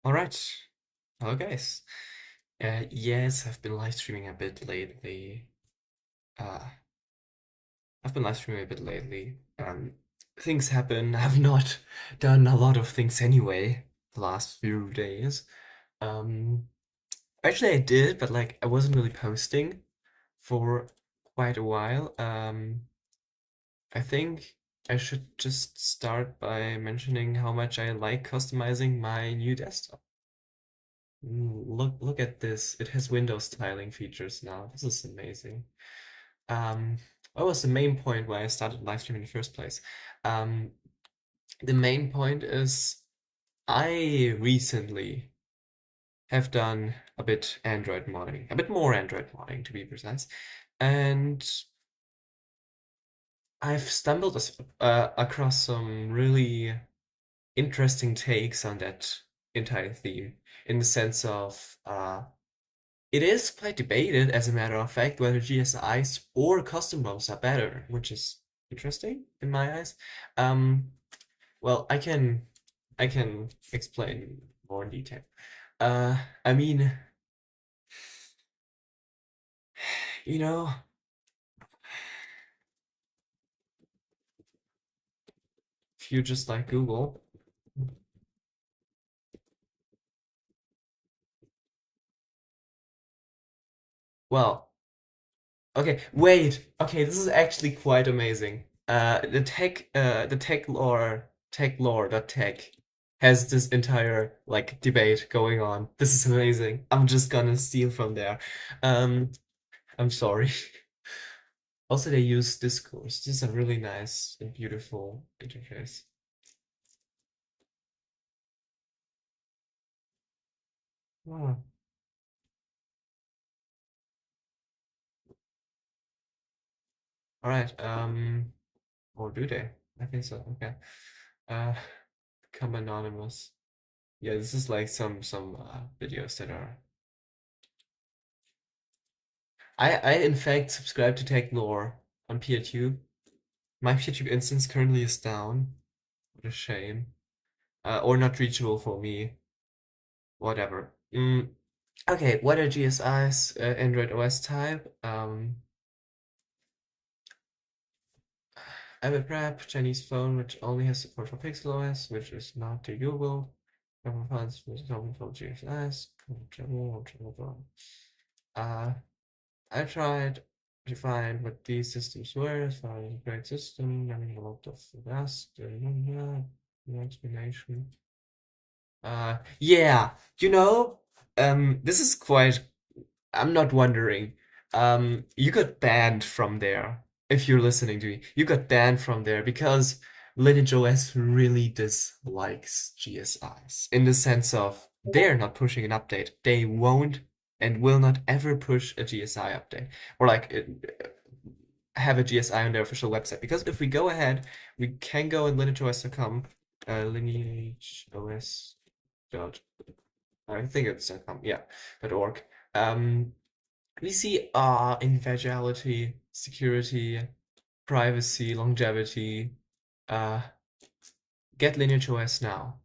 Alright. Hello guys. Yes, I've been live streaming a bit lately. Uh, I've been live streaming a bit lately. Things happen. I've not done a lot of things anyway the last few days. Um, Actually I did, but like I wasn't really posting for quite a while. I think I should just start by mentioning how much I like customizing my new desktop. Look at this. It has Windows tiling features now. This is amazing. Um, what was the main point why I started live streaming in the first place? Um, the main point is I recently have done a bit Android modding, a bit more Android modding to be precise, and I've stumbled across some really interesting takes on that entire theme in the sense of it is quite debated, as a matter of fact, whether GSIs or custom ROMs are better, which is interesting in my eyes. Um, well, I can explain more in detail. I mean, you know, if you just like Google, well, okay, wait. Okay, this is actually quite amazing. Tech lore.tech has this entire like debate going on. This is amazing. I'm just gonna steal from there. Um, I'm sorry. Also, they use discourse. This is a really nice and beautiful interface. Oh, all right. Or do they? I think so. Okay. Uh, Become anonymous. Yeah, this is like some videos that are. I in fact subscribe to Techlore on peertube. My peertube instance currently is down. What a shame. Or not reachable for me. Whatever. Okay, what are GSIs? Android OS type. iPad Wrap, Chinese phone, which only has support for Pixel OS, which is not the Google. Common funds with open for GSIs. Uh, I tried to find what these systems were. As far as a great system, running a lot of Rust, no explanation. Yeah, you know, this is quite. I'm not wondering. You got banned from there. If you're listening to me, you got banned from there because Lineage OS really dislikes GSIs in the sense of they're not pushing an update. They won't and will not ever push a GSI update or like have a GSI on their official website. Because if we go ahead, we can go in lineageos.com, lineageos dot I think it's .com, yeah, .org. Um, we see infidelity, security, privacy, longevity, uh, get Lineage OS now.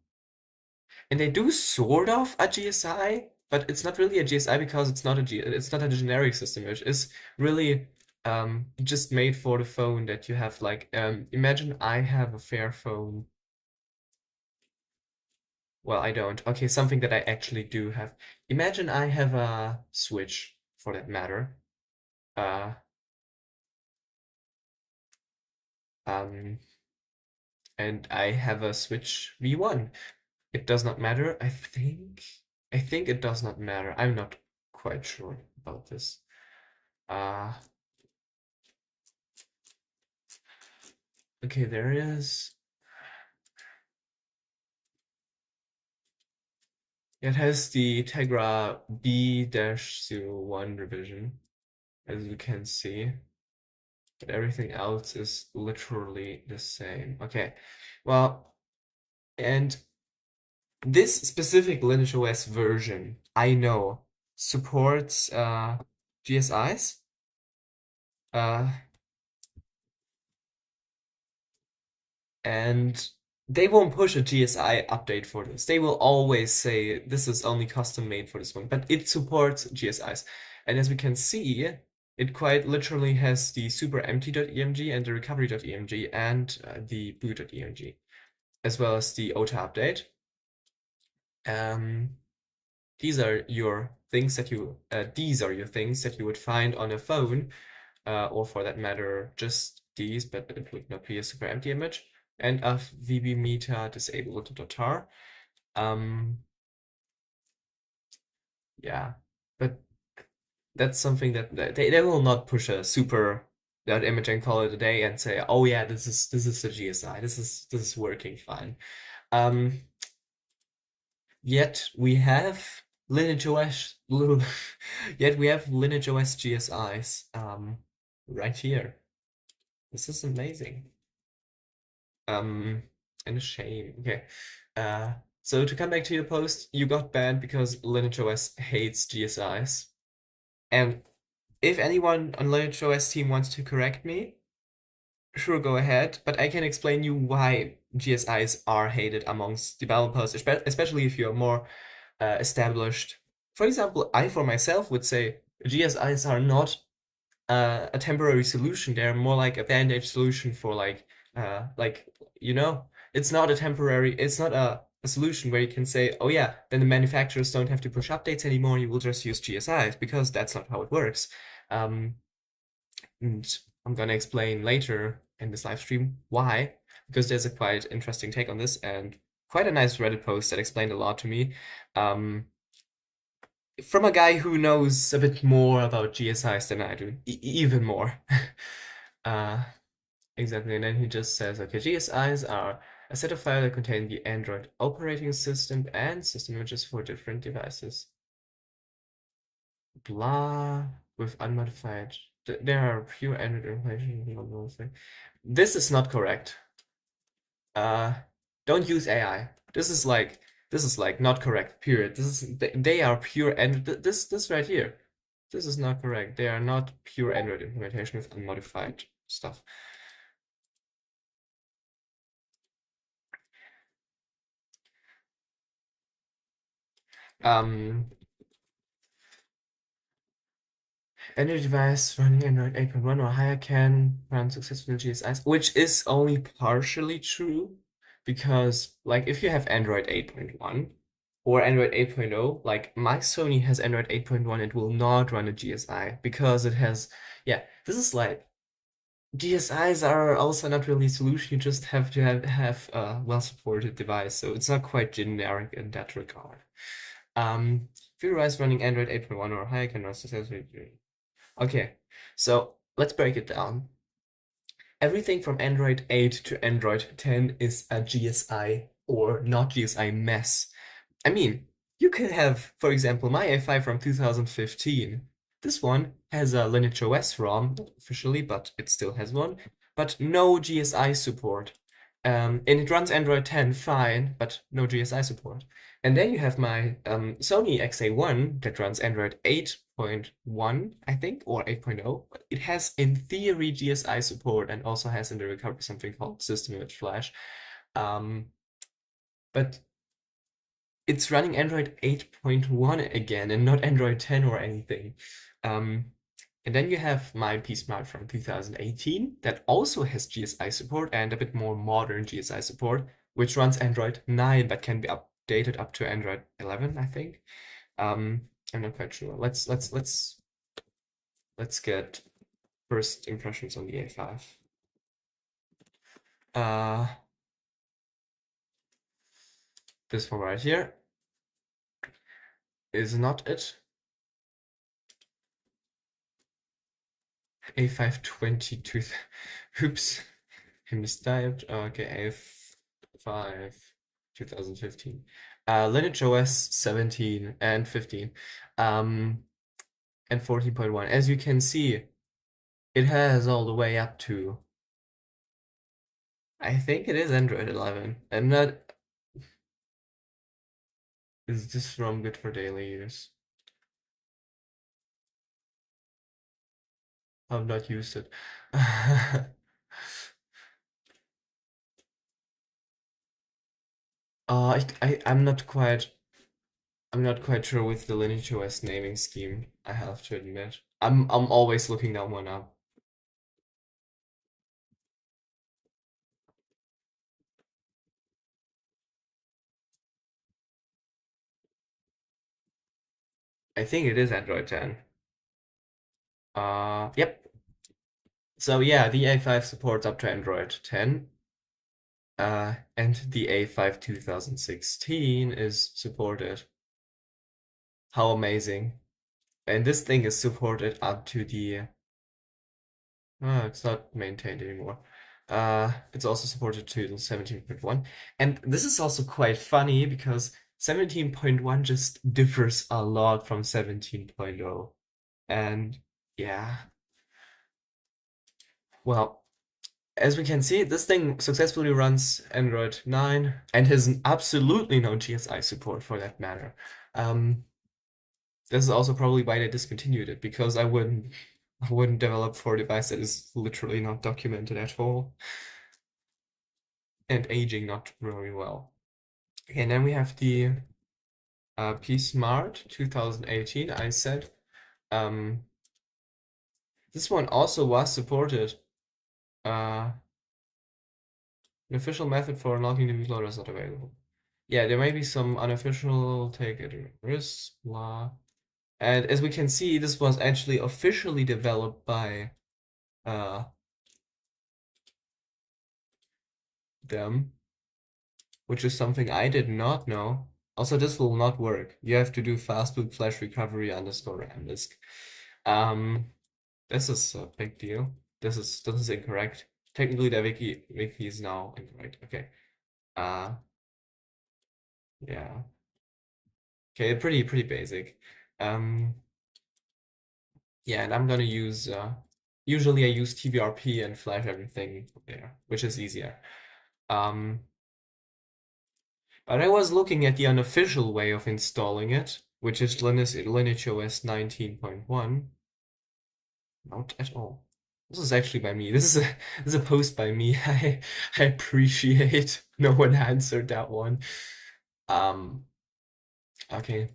And they do sort of a GSI, but it's not really a GSI because it's not a generic system, which is really just made for the phone that you have like imagine I have a Fairphone. Well, I don't. Okay, something that I actually do have. Imagine I have a Switch, for that matter. Uh, um, and I have a Switch V1. It does not matter. I think it does not matter. I'm not quite sure about this. Uh, okay, there is. It has the Tegra B-01 revision, as you can see. But everything else is literally the same. Okay, well, and this specific Lineage OS version, I know, supports GSIs. Uh, and they won't push a GSI update for this. They will always say this is only custom made for this one, but it supports GSIs. And as we can see, it quite literally has the super empty.emg and the recovery.emg and the boot.emg, as well as the OTA update. Um, these are your things that you would find on a phone, or for that matter, just these, but it would not be a super empty image. And of VB meta disabled.tar. Yeah, but that's something that they will not push a super that image and call it a day and say, oh yeah, this is the GSI, this is working fine. Yet we have Lineage OS yet we have Lineage OS GSIs right here. This is amazing. And a shame. Okay. So to come back to your post, you got banned because Lineage OS hates GSIs. And if anyone on Lineage OS team wants to correct me, sure, go ahead. But I can explain you why GSIs are hated amongst developers, especially if you're more established. For example, I for myself would say GSIs are not a temporary solution. They're more like a band-aid solution for like it's not a temporary. It's not a solution where you can say, oh yeah, then the manufacturers don't have to push updates anymore. You will just use GSIs because that's not how it works. And I'm gonna explain later in this live stream why, because there's a quite interesting take on this and quite a nice Reddit post that explained a lot to me. From a guy who knows a bit more about GSIs than I do, even more. uh, exactly, and then he just says, okay, GSIs are a set of files that contain the Android operating system and system images for different devices. Blah, with unmodified. There are pure Android information. This is not correct. Don't use AI. This is like not correct. Period. They are pure and this right here. This is not correct. They are not pure Android implementation with unmodified stuff. Any device running Android 8.1 or higher can run successful GSIs, which is only partially true because, like, if you have Android 8.1 or Android 8.0, like my Sony has Android 8.1, it will not run a GSI because it has, yeah, this is like GSIs are also not really a solution. You just have to have a well-supported device, so it's not quite generic in that regard. If your device running Android 8.1 or higher can run successfully. Okay, so let's break it down. Everything from Android 8 to Android 10 is a GSI or not GSI mess. I mean, you can have, for example, my A5 from 2015. This one has a Lineage OS ROM, not officially, but it still has one, but no GSI support. And it runs Android 10 fine, but no GSI support. And then you have my Sony XA1 that runs Android 8.1, I think, or 8.0. But it has, in theory, GSI support and also has in the recovery something called System Image Flash. But it's running Android 8.1 again and not Android 10 or anything. And then you have my P Smart from 2018 that also has GSI support and a bit more modern GSI support, which runs Android 9 but can be updated up to Android 11, I think. I'm not quite sure. Let's get first impressions on the A5. This one right here is not it. A522. Oops. I mistyped. Okay, A5 2015. Lineage OS 17 and 15. And 14.1. As you can see, it has all the way up to, I think it is Android 11. I'm not. Is this ROM good for daily use? I've not used it. I'm not quite sure with the Lineage OS naming scheme, I have to admit. I'm always looking that one up. I think it is Android 10. Yep. So yeah, the A5 supports up to Android 10. And the A5 2016 is supported. How amazing. And this thing is supported up to the it's not maintained anymore. It's also supported to the 17.1. And this is also quite funny because 17.1 just differs a lot from 17.0. And yeah, well, as we can see, this thing successfully runs Android 9 and has absolutely no GSI support for that matter. Um, this is also probably why they discontinued it, because I wouldn't develop for a device that is literally not documented at all and aging not very well. And then we have the P Smart 2018. I said this one also was supported. An official method for unlocking the bootloader is not available. Yeah, there may be some unofficial take it risk, blah. And as we can see, this was actually officially developed by uh, them, which is something I did not know. Also, this will not work. You have to do fastboot flash recovery underscore RAM disk. Um, this is a big deal. This is incorrect. Technically, the wiki is now incorrect. Okay. Uh, yeah. Okay, pretty basic. Um, yeah, and I'm gonna use usually I use TBRP and flash everything there, which is easier. Um, but I was looking at the unofficial way of installing it, which is Lineage OS 19.1. Not at all. This is actually by me. This is a post by me. I appreciate no one answered that one. Um, okay.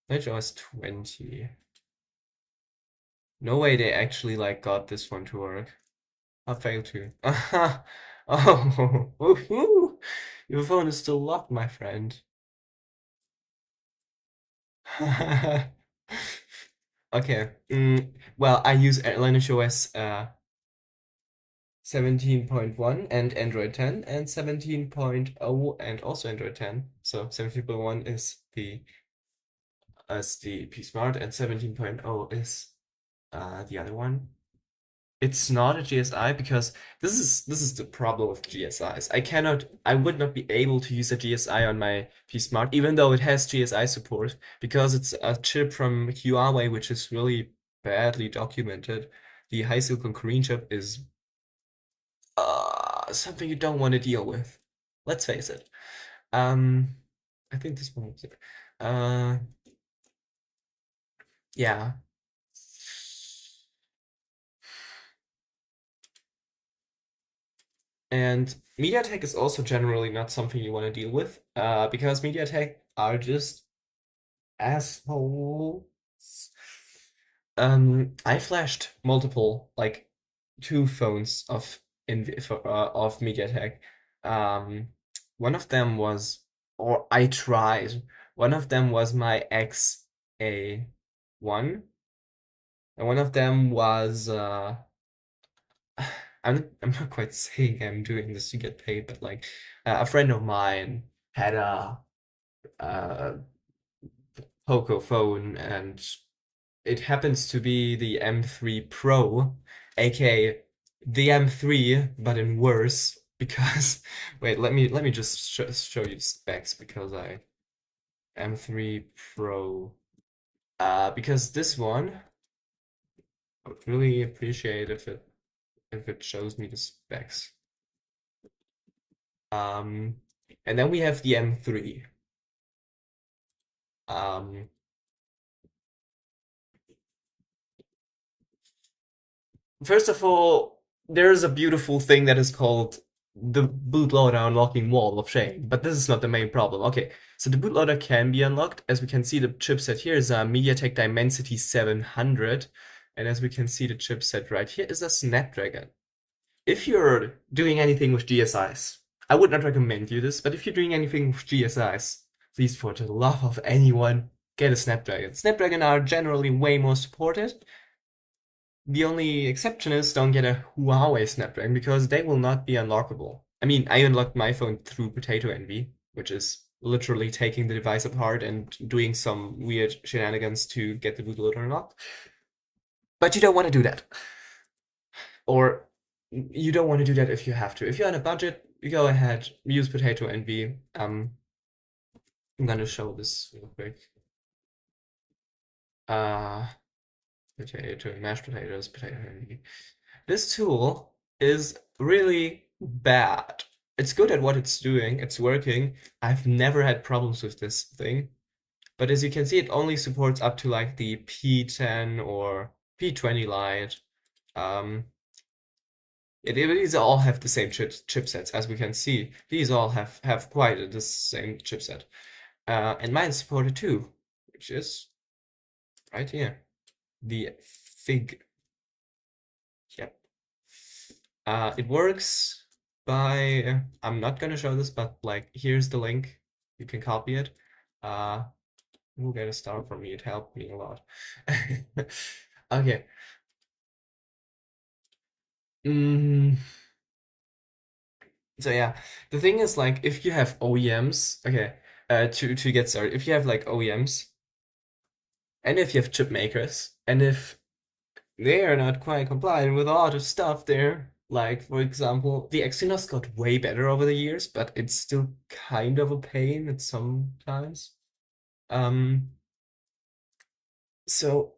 Lineage OS 20. No way they actually like got this one to work. I failed to. Oh, woohoo! Your phone is still locked, my friend. Okay. Well, I use Lineage OS 17.1 and Android 10 and 17.0 and also Android 10. So 17.1 is the P Smart and 17.0 is the other one. It's not a GSI because this is the problem with GSIs. I would not be able to use a GSI on my P Smart, even though it has GSI support, because it's a chip from Huawei, which is really badly documented. The high silicon Korean chip is something you don't want to deal with. Let's face it. Um, I think this one was it. Uh, yeah. And MediaTek is also generally not something you want to deal with, because MediaTek are just assholes. I flashed multiple, like two phones of MediaTek. Um, one of them was, or I tried. One of them was my XA1, and one of them was I'm not quite saying I'm doing this to get paid, but like a friend of mine had a Poco phone, and it happens to be the M3 Pro, aka the M3, but in worse. Because wait, let me just show you specs because I M3 Pro. Because this one, I would really appreciate if it shows me the specs. Um, and then we have the M3. Um, First of all, there's a beautiful thing that is called the bootloader unlocking wall of shame, but this is not the main problem. Okay, so the bootloader can be unlocked. As we can see, the chipset here is a MediaTek Dimensity 700, and as we can see, the chipset right here is a Snapdragon. If you're doing anything with GSIs, I would not recommend you this, but if you're doing anything with GSIs, please, for the love of anyone, get a Snapdragon. Snapdragon are generally way more supported. The only exception is don't get a Huawei Snapdragon because they will not be unlockable. I mean, I unlocked my phone through Potato Envy, which is literally taking the device apart and doing some weird shenanigans to get the bootloader unlocked. But you don't want to do that. Or you don't want to do that if you have to. If you're on a budget, you go ahead, use Potato Envy. I'm gonna show this real quick. Mashed potatoes, potato envy. This tool is really bad. It's good at what it's doing, it's working. I've never had problems with this thing. But as you can see, it only supports up to like the P10 or P20 Lite. These all have the same chipsets, as we can see. These all have quite the same chipset. And mine supported too, which is right here. The Fig. Yep. It works by, I'm not gonna show this, but like, here's the link. You can copy it. We'll get a star from me. It helped me a lot. Okay. So yeah, the thing is like if you have OEMs, okay, to get started, if you have like OEMs and if you have chip makers and if they are not quite compliant with a lot of stuff there, like for example, the Exynos got way better over the years, but it's still kind of a pain at sometimes. Um, so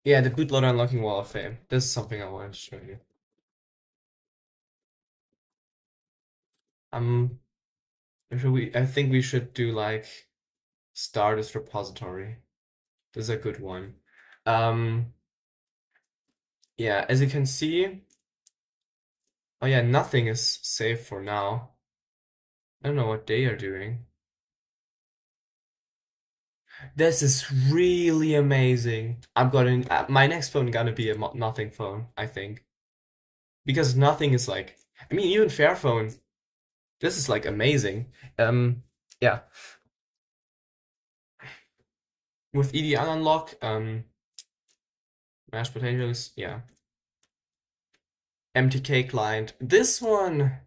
yeah, the bootloader unlocking wall of fame. This is something I wanted to show you. Um, I think we should do like start as repository. This is a good one. Yeah, as you can see, oh yeah, nothing is safe for now. I don't know what they are doing. This is really amazing. I'm gonna, my next phone gonna be a nothing phone, I think. Because nothing is like, I mean, even Fairphone, this is like amazing. Yeah. With EDR unlock, mashed potatoes, yeah. MTK client. This one,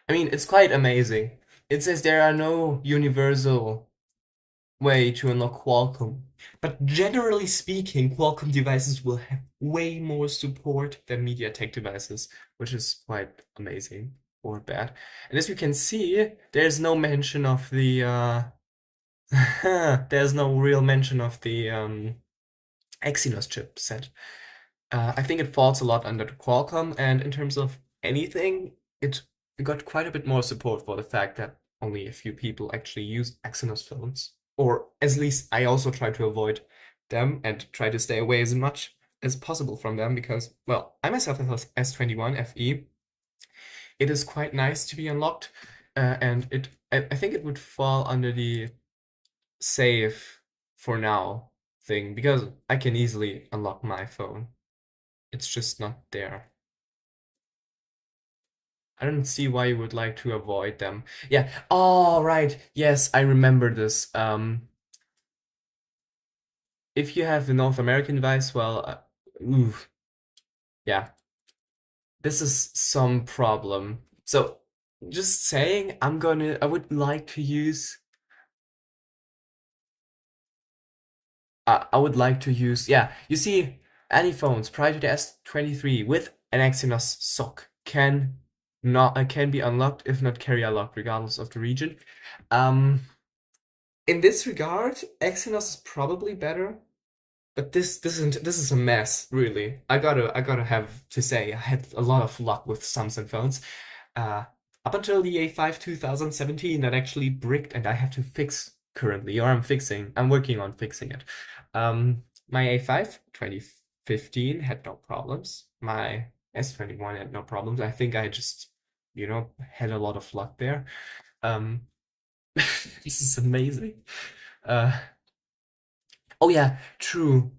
I mean, it's quite amazing. It says there are no universal way to unlock Qualcomm. But generally speaking, Qualcomm devices will have way more support than MediaTek devices, which is quite amazing or bad. And as you can see, there's no mention of the there's no real mention of the Exynos chipset. I think it falls a lot under the Qualcomm, and in terms of anything, it got quite a bit more support for the fact that only a few people actually use Exynos phones. Or at least I also try to avoid them and try to stay away as much as possible from them because, well, I myself have a S21 FE. It is quite nice to be unlocked, and I think it would fall under the save for now thing because I can easily unlock my phone. It's just not there. I don't see why you would like to avoid them. Yeah. Oh, right. Yes, I remember this. If you have the North American device, well, ooh, yeah, this is some problem. So, just saying, I would like to use, yeah, you see, any phones prior to the S23 with an Exynos SoC can be unlocked, if not carrier locked, regardless of the region. In this regard, Exynos is probably better, but this is a mess, really. I gotta have to say I had a lot of luck with Samsung phones. Up until the A5 2017 that actually bricked and I have to fix currently, or I'm working on fixing it. My A5 2015 had no problems. My S21 had no problems. I think I just, had a lot of luck there. Um, this is amazing. Uh, oh yeah, true.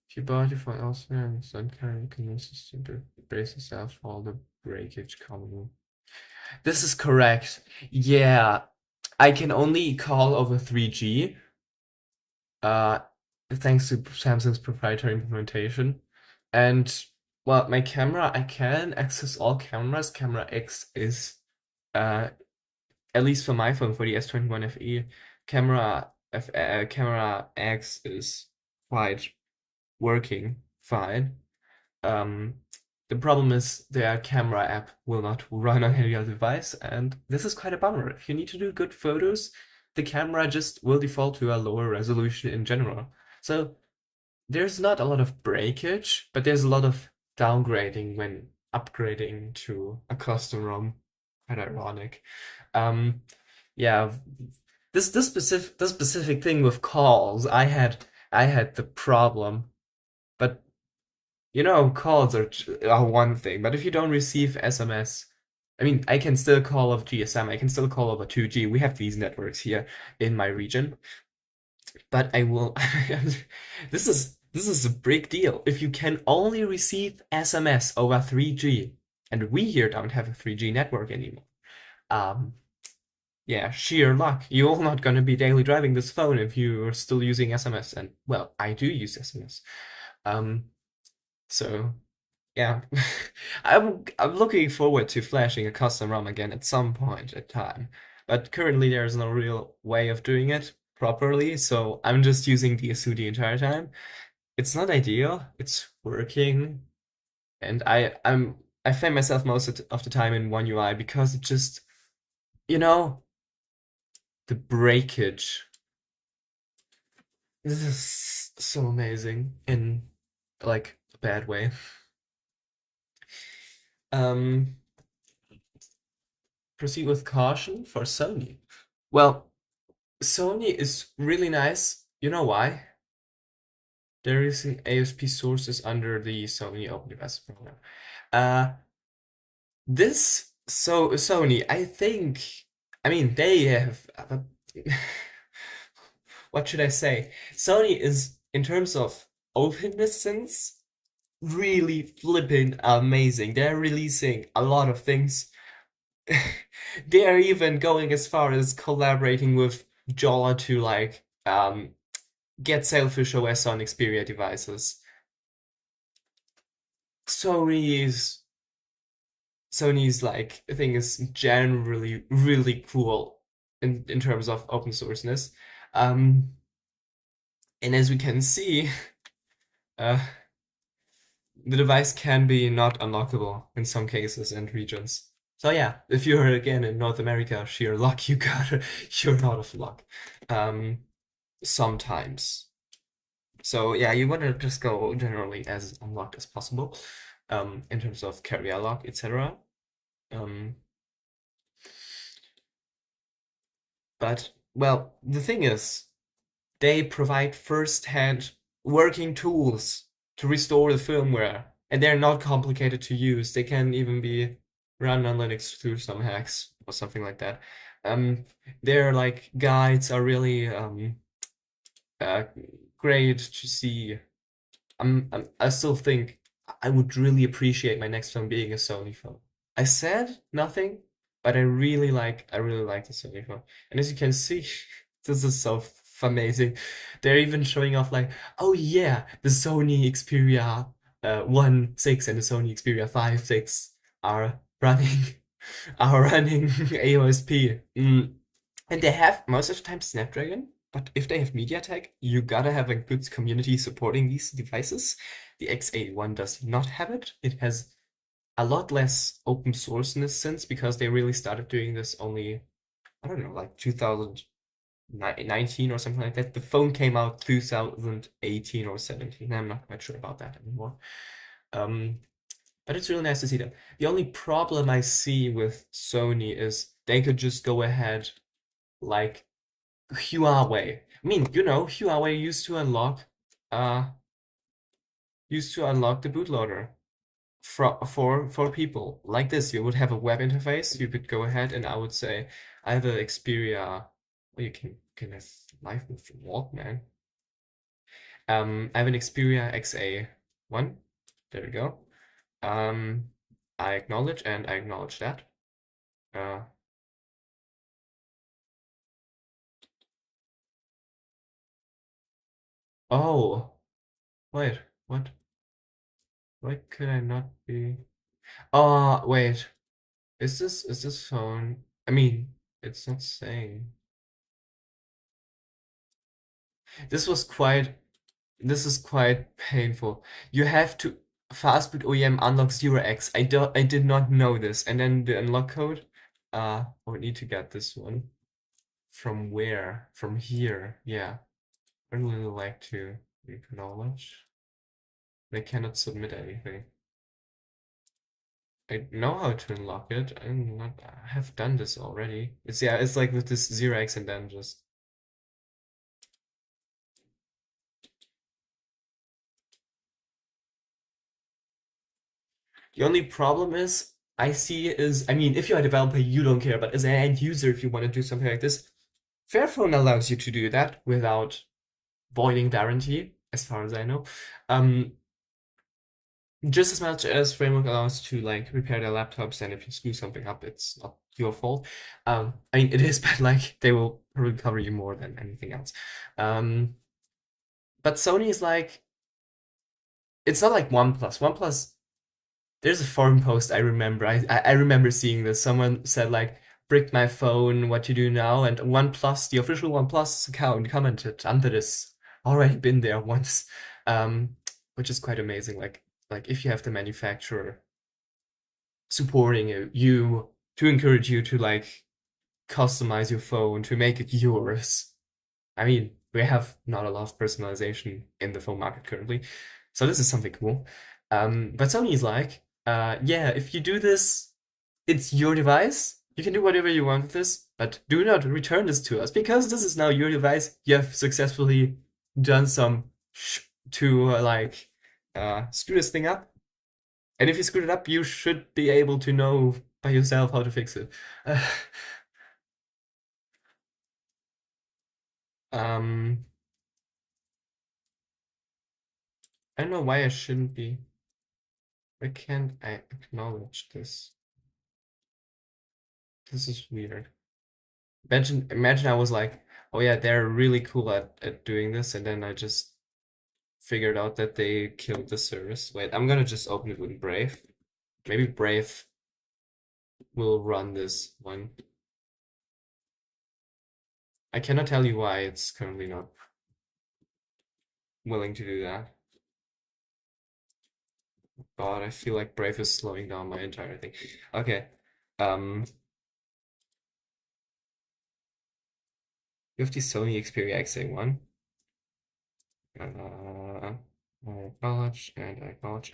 If you bought it for elsewhere and sun carrying consistent to brace yourself for all the breakage coming. This is correct. Yeah, I can only call over 3G, uh, thanks to Samsung's proprietary implementation. And well, my camera, I can access all cameras. Camera X is, uh, at least for my phone, for the S21 FE, camera X is quite working fine. Um, the problem is their camera app will not run on any other device, and this is quite a bummer. If you need to do good photos, the camera just will default to a lower resolution in general. So there's not a lot of breakage, but there's a lot of downgrading when upgrading to a custom ROM. Quite ironic. Um, yeah, this specific thing with calls, I had the problem, but calls are one thing, but if you don't receive SMS, I mean, I can still call over GSM, I can still call over 2G. We have these networks here in my region, but I will. This is a big deal. If you can only receive SMS over 3G, and we here don't have a 3G network anymore. Yeah, sheer luck. You're not gonna be daily driving this phone if you're still using SMS, and well, I do use SMS. So yeah, I'm looking forward to flashing a custom ROM again at some point in time, but currently there's no real way of doing it properly, so I'm just using DSU the entire time. It's not ideal. It's working, and I find myself most of the time in One UI because it just, you know, the breakage. This is so amazing in like a bad way. Um, Proceed with caution for Sony. Well, Sony is really nice. You know why? They're using ASP sources under the Sony Open Device program. Sony, I think, I mean, they have, what should I say? Sony is, in terms of openness sense, really flipping amazing. They're releasing a lot of things. They are even going as far as collaborating with Jolla to like get Sailfish OS on Xperia devices. Sony's Sony's like thing is generally really cool in terms of open sourceness. Um, and as we can see, uh, the device can be not unlockable in some cases and regions. So yeah, if you're again in North America, sheer luck, you're out of luck. Sometimes. So yeah, you want to just go generally as unlocked as possible, in terms of carrier lock, etc. But well, the thing is, they provide first-hand working tools to restore the firmware, and they're not complicated to use. They can even be run on Linux through some hacks or something like that. Their like guides are really uh, great to see. I still think I would really appreciate my next phone being a Sony phone. I said nothing, but I really like the Sony phone. And as you can see, this is so amazing. They're even showing off like, oh yeah, the Sony Xperia 1.6 and the Sony Xperia 5.6 are running AOSP. And they have most of the time Snapdragon, but if they have MediaTek, you gotta have a good community supporting these devices. The X81 does not have it. It has a lot less open source in this sense because they really started doing this only, I don't know, like 2019 or something like that. The phone came out 2018 or 17. I'm not quite sure about that anymore. But it's really nice to see them. The only problem I see with Sony is they could just go ahead like Huawei. I mean, Huawei used to unlock used to unlock the bootloader for people. Like this, you would have a web interface. You could go ahead and I would say, I have a Xperia. Oh, you can have live with the Walkman. I have an Xperia XA1. There we go. I acknowledge and I acknowledge that. Uh, oh, wait, what? Why could I not be? Oh, wait. Is this phone? I mean, it's not saying. This was quite this is quite painful. You have to fastboot OEM unlock 0x. I did not know this. And then the unlock code. I would need to get this one. From where? From here. Yeah. I'd really like to acknowledge. They cannot submit anything. I know how to unlock it. I have done this already. It's like with this 0x and then just the only problem is I see is, I mean, if you're a developer, you don't care, but as an end user, if you want to do something like this, Fairphone allows you to do that without voiding warranty, as far as I know. Um, just as much as Framework allows to like repair their laptops, and if you screw something up, it's not your fault. I mean, it is, but like they will probably cover you more than anything else. But Sony is like, it's not like OnePlus. OnePlus, there's a forum post I remember. I remember seeing this. Someone said like, "Brick my phone. What you do now?" And OnePlus, the official OnePlus account, commented under this. Already been there once, which is quite amazing. Like if you have the manufacturer supporting you to encourage you to like customize your phone to make it yours. I mean, we have not a lot of personalization in the phone market currently, so this is something cool. But Sony is like, yeah, if you do this, it's your device. You can do whatever you want with this, but do not return this to us because this is now your device. You have successfully done some to screw this thing up. And if you screwed it up, you should be able to know by yourself how to fix it. Um, I don't know why I shouldn't be. Why can't I acknowledge this? This is weird. Imagine I was like, oh yeah, they're really cool at doing this, and then I just figured out that they killed the service. Wait, I'm gonna just open it with Brave. Maybe Brave will run this one. I cannot tell you why it's currently not willing to do that. God, I feel like Brave is slowing down my entire thing. Okay. You have the Sony Xperia XA1. I acknowledge and I acknowledge.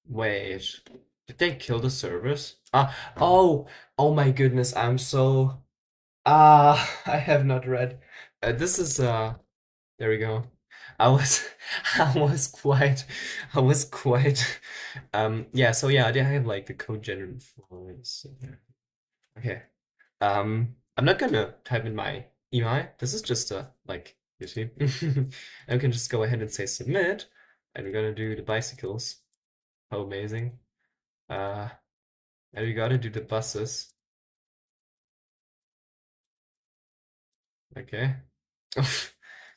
Wait, did they kill the servers? Oh my goodness, I'm so I have not read. This is there we go. I was I was quite I was quite yeah, so yeah, I have like the code generated for this. Okay. I'm not gonna type in my email. This is just a like you see. I can just go ahead and say submit, and we're gonna do the bicycles. How amazing. Uh, and we gotta do the buses. Okay.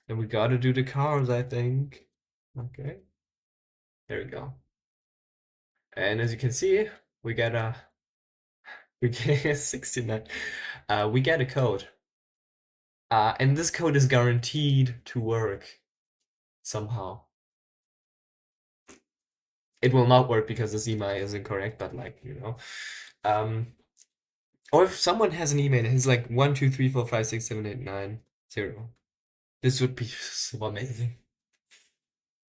And we gotta do the cars, I think. Okay. There we go. And as you can see, we get a we get 69. We get a code. And this code is guaranteed to work somehow. It will not work because this email is incorrect, but like, you know. Or if someone has an email and it's like 123456789 0, this would be so amazing.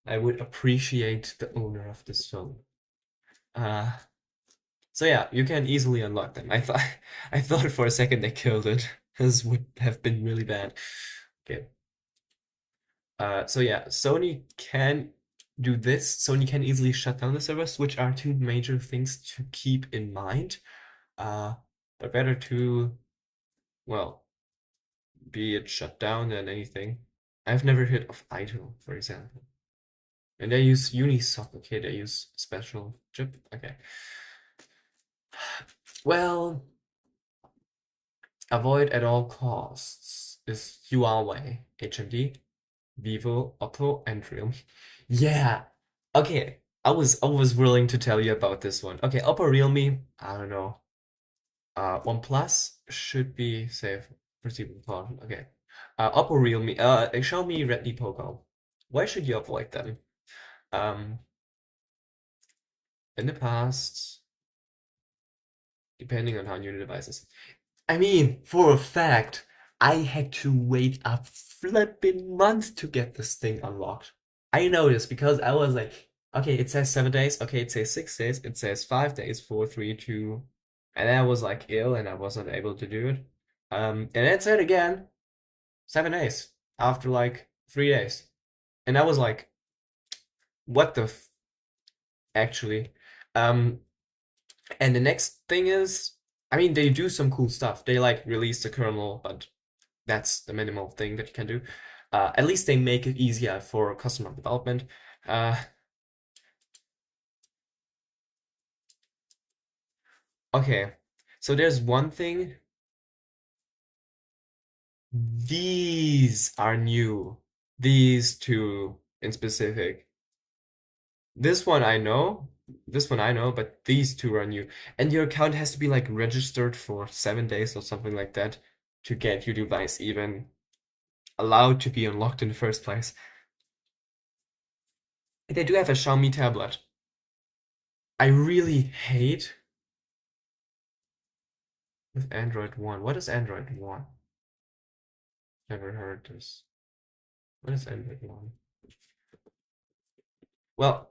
I would appreciate the owner of this phone. Uh, so yeah, you can easily unlock them. I thought for a second they killed it. This would have been really bad. Okay. So yeah, Sony can do this. Sony can easily shut down the servers, which are two major things to keep in mind. Uh, but better to, well, be it shut down than anything. I've never heard of idle, for example. And they use Unisoc, okay, they use special chip, okay. Well, avoid at all costs is Huawei, HMD, Vivo, Oppo, and Realme. Yeah, okay. I was willing to tell you about this one. Okay, Oppo, Realme, I don't know. OnePlus should be safe. Receiving caution. Okay. Oppo, Realme, Xiaomi, Redmi, Poco. Why should you avoid them? Um, in the past, depending on how new the device is. I mean, for a fact, I had to wait a flipping month to get this thing unlocked. I know this because I was like, okay, it says 7 days, okay, it says 6 days, it says 5 days, 4, 3, 2, and then I was like ill and I wasn't able to do it. And it said again, 7 days after like 3 days, and I was like, what the actually? Um, And the next thing is, I mean, they do some cool stuff. They like release the kernel, but that's the minimal thing that you can do. At least they make it easier for customer development. Uh, okay, so there's one thing. These are new. These two in specific. This one I know. This one I know, but these two are new. And your account has to be like registered for 7 days or something like that to get your device even allowed to be unlocked in the first place. They do have a Xiaomi tablet. I really hate with Android One. What is Android One? Never heard this. What is Android One? Well,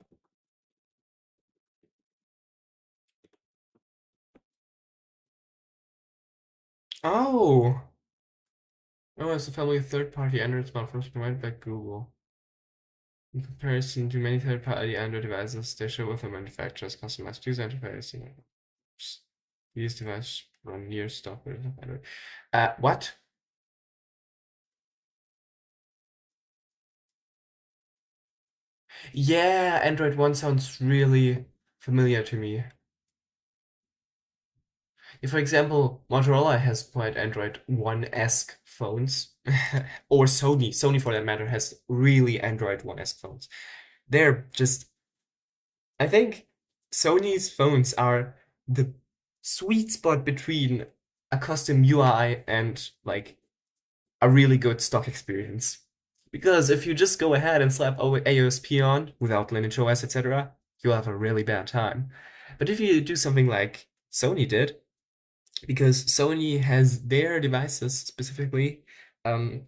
oh, oh, it's a family of third-party Android smartphones provided by Google. In comparison to many third-party Android devices, they show with the manufacturer's customized user interface. These devices run near stock versions of Android. What? Yeah, Android One sounds really familiar to me. If, for example, Motorola has quite Android One-esque phones, or Sony for that matter, has really Android One-esque phones. They're just, I think Sony's phones are the sweet spot between a custom UI and like a really good stock experience. Because if you just go ahead and slap AOSP on without Lineage OS, etc., you'll have a really bad time. But if you do something like Sony did, because Sony has their devices specifically. Um,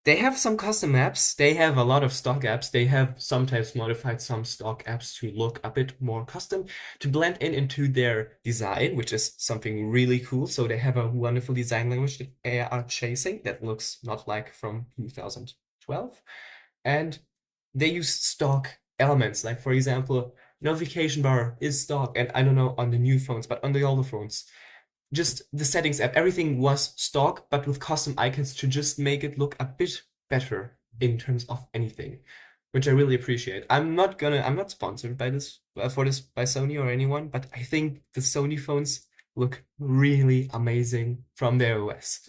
they have some custom apps. They have a lot of stock apps. They have sometimes modified some stock apps to look a bit more custom to blend in into their design, which is something really cool. So they have a wonderful design language that they are chasing that looks not like from 2012. And they use stock elements. Like, for example, notification bar is stock. And I don't know on the new phones, but on the older phones, just the settings app, everything was stock, but with custom icons to just make it look a bit better in terms of anything, which I really appreciate. I'm not sponsored by this for this by Sony or anyone, but I think the Sony phones look really amazing from their OS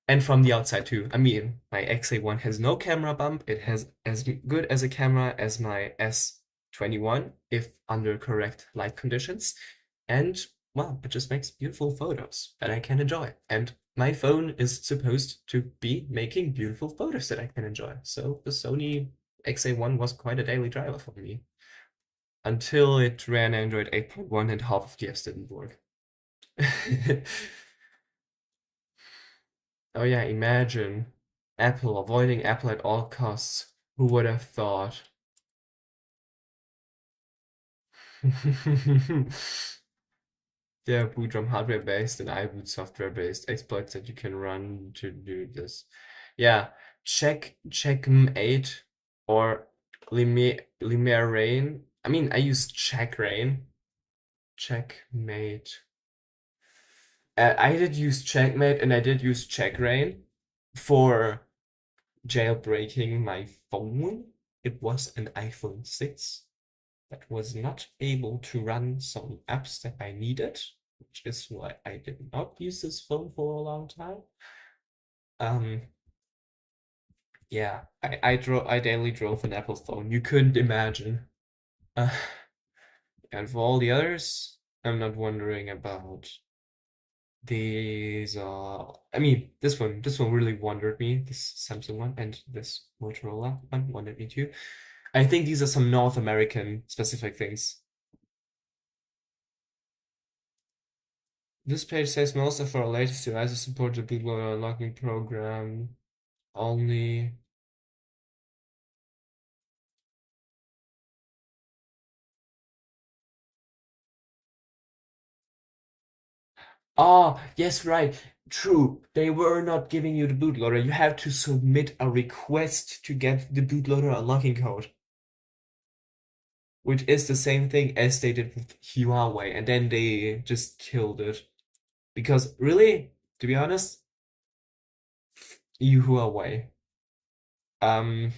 and from the outside too. I mean, my XA1 has no camera bump. It has as good as a camera as my S21 if under correct light conditions. And well, it just makes beautiful photos that I can enjoy. And my phone is supposed to be making beautiful photos that I can enjoy. So the Sony XA1 was quite a daily driver for me until it ran Android 8.1 and half of the apps didn't work. Oh yeah, imagine Apple avoiding Apple at all costs Who would have thought? Yeah, boot from hardware-based and iBoot software-based exploits that you can run to do this. Yeah, checkmate or limerain. I mean, I use checkrain. Checkmate. I did use checkmate and I did use checkrain for jailbreaking my phone. It was an iPhone 6 that was not able to run some apps that I needed, which is why I did not use this phone for a long time. Yeah, I daily drove an Apple phone. You couldn't imagine. Uh, and for all the others, I'm not wondering about these. I mean, this one really wondered me. This Samsung one and this Motorola one wondered me too. I think these are some North American specific things. This page says most of our latest devices support the bootloader unlocking program only. Ah, yes, right. True. They were not giving you the bootloader. You have to submit a request to get the bootloader unlocking code, which is the same thing as they did with Huawei, and then they just killed it. Because really, to be honest, you Huawei. Um,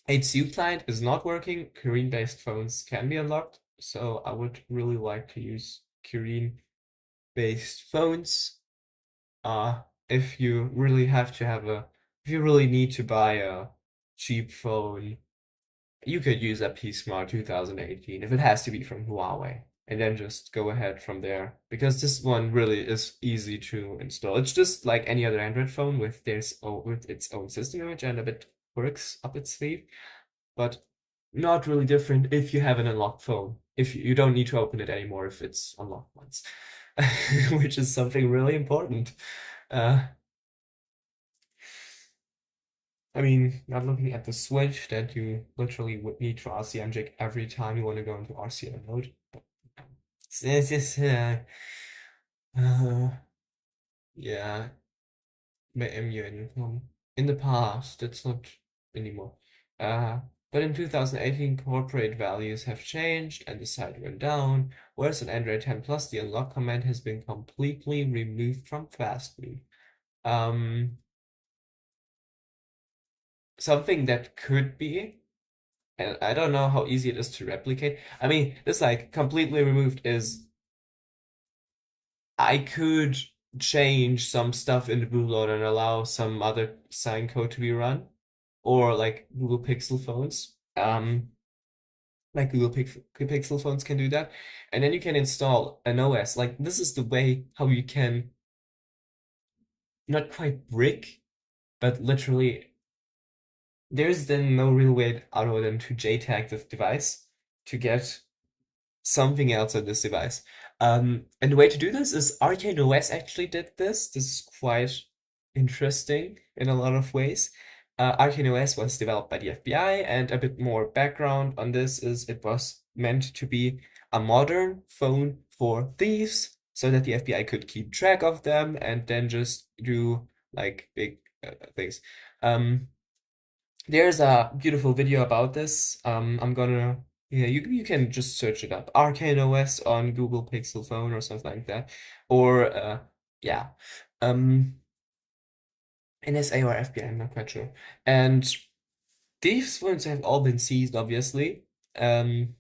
HCU client is not working. Korean-based phones can be unlocked, so I would really like to use Korean-based phones. If you really have to if you really need to buy a cheap phone, you could use a P Smart 2018 if it has to be from Huawei, and then just go ahead from there because this one really is easy to install. It's just like any other Android phone with with its own system image and a bit quirks up its sleeve, but not really different if you have an unlocked phone. If you don't need to open it anymore if it's unlocked once, which is something really important. Uh, I mean, not looking at the switch that you literally would need to RCM jig every time you want to go into RCM mode. It's just, uh, yeah, in the past, it's not anymore. Uh, but in 2018, corporate values have changed and the site went down, whereas in Android 10 Plus, the unlock command has been completely removed from fastboot. Um, Something that could be, and I don't know how easy it is to replicate. I mean, this like completely removed is I could change some stuff in the bootloader and allow some other sign code to be run, or like Google Pixel phones. Like Pixel phones can do that, and then you can install an OS. Like this is the way how you can not quite brick, but literally there's then no real way other than to JTAG the device to get something else on this device. And the way to do this is Arcane OS actually did this. This is quite interesting in a lot of ways. Arcane OS was developed by the FBI, and a bit more background on this is it was meant to be a modern phone for thieves so that the FBI could keep track of them and then just do like big things. There's a beautiful video about this. I'm gonna, yeah, you can just search it up. Arcane OS on Google Pixel phone or something like that. Or yeah. Um NSA or FBI, I'm not quite sure. And these phones have all been seized, obviously. Um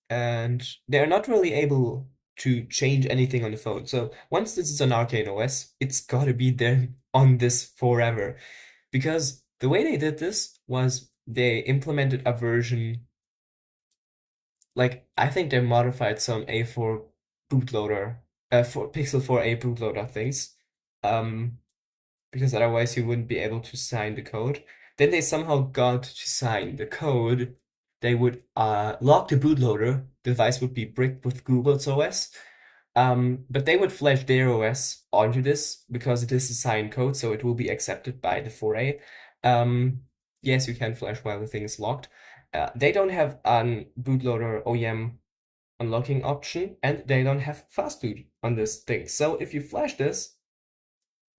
and they're not really able to change anything on the phone. So once this is on Arcane OS, it's gotta be there on this forever. Because the way they did this was they implemented a version, like I think they modified some A4 bootloader, for Pixel 4a bootloader things, um, because otherwise you wouldn't be able to sign the code. Then they somehow got to sign the code. They would lock the bootloader. The device would be bricked with Google's OS. But they would flash their OS onto this because it is a signed code, so it will be accepted by the 4a. Um, yes, you can flash while the thing is locked. They don't have an bootloader OEM unlocking option, and they don't have fast boot on this thing. So if you flash this,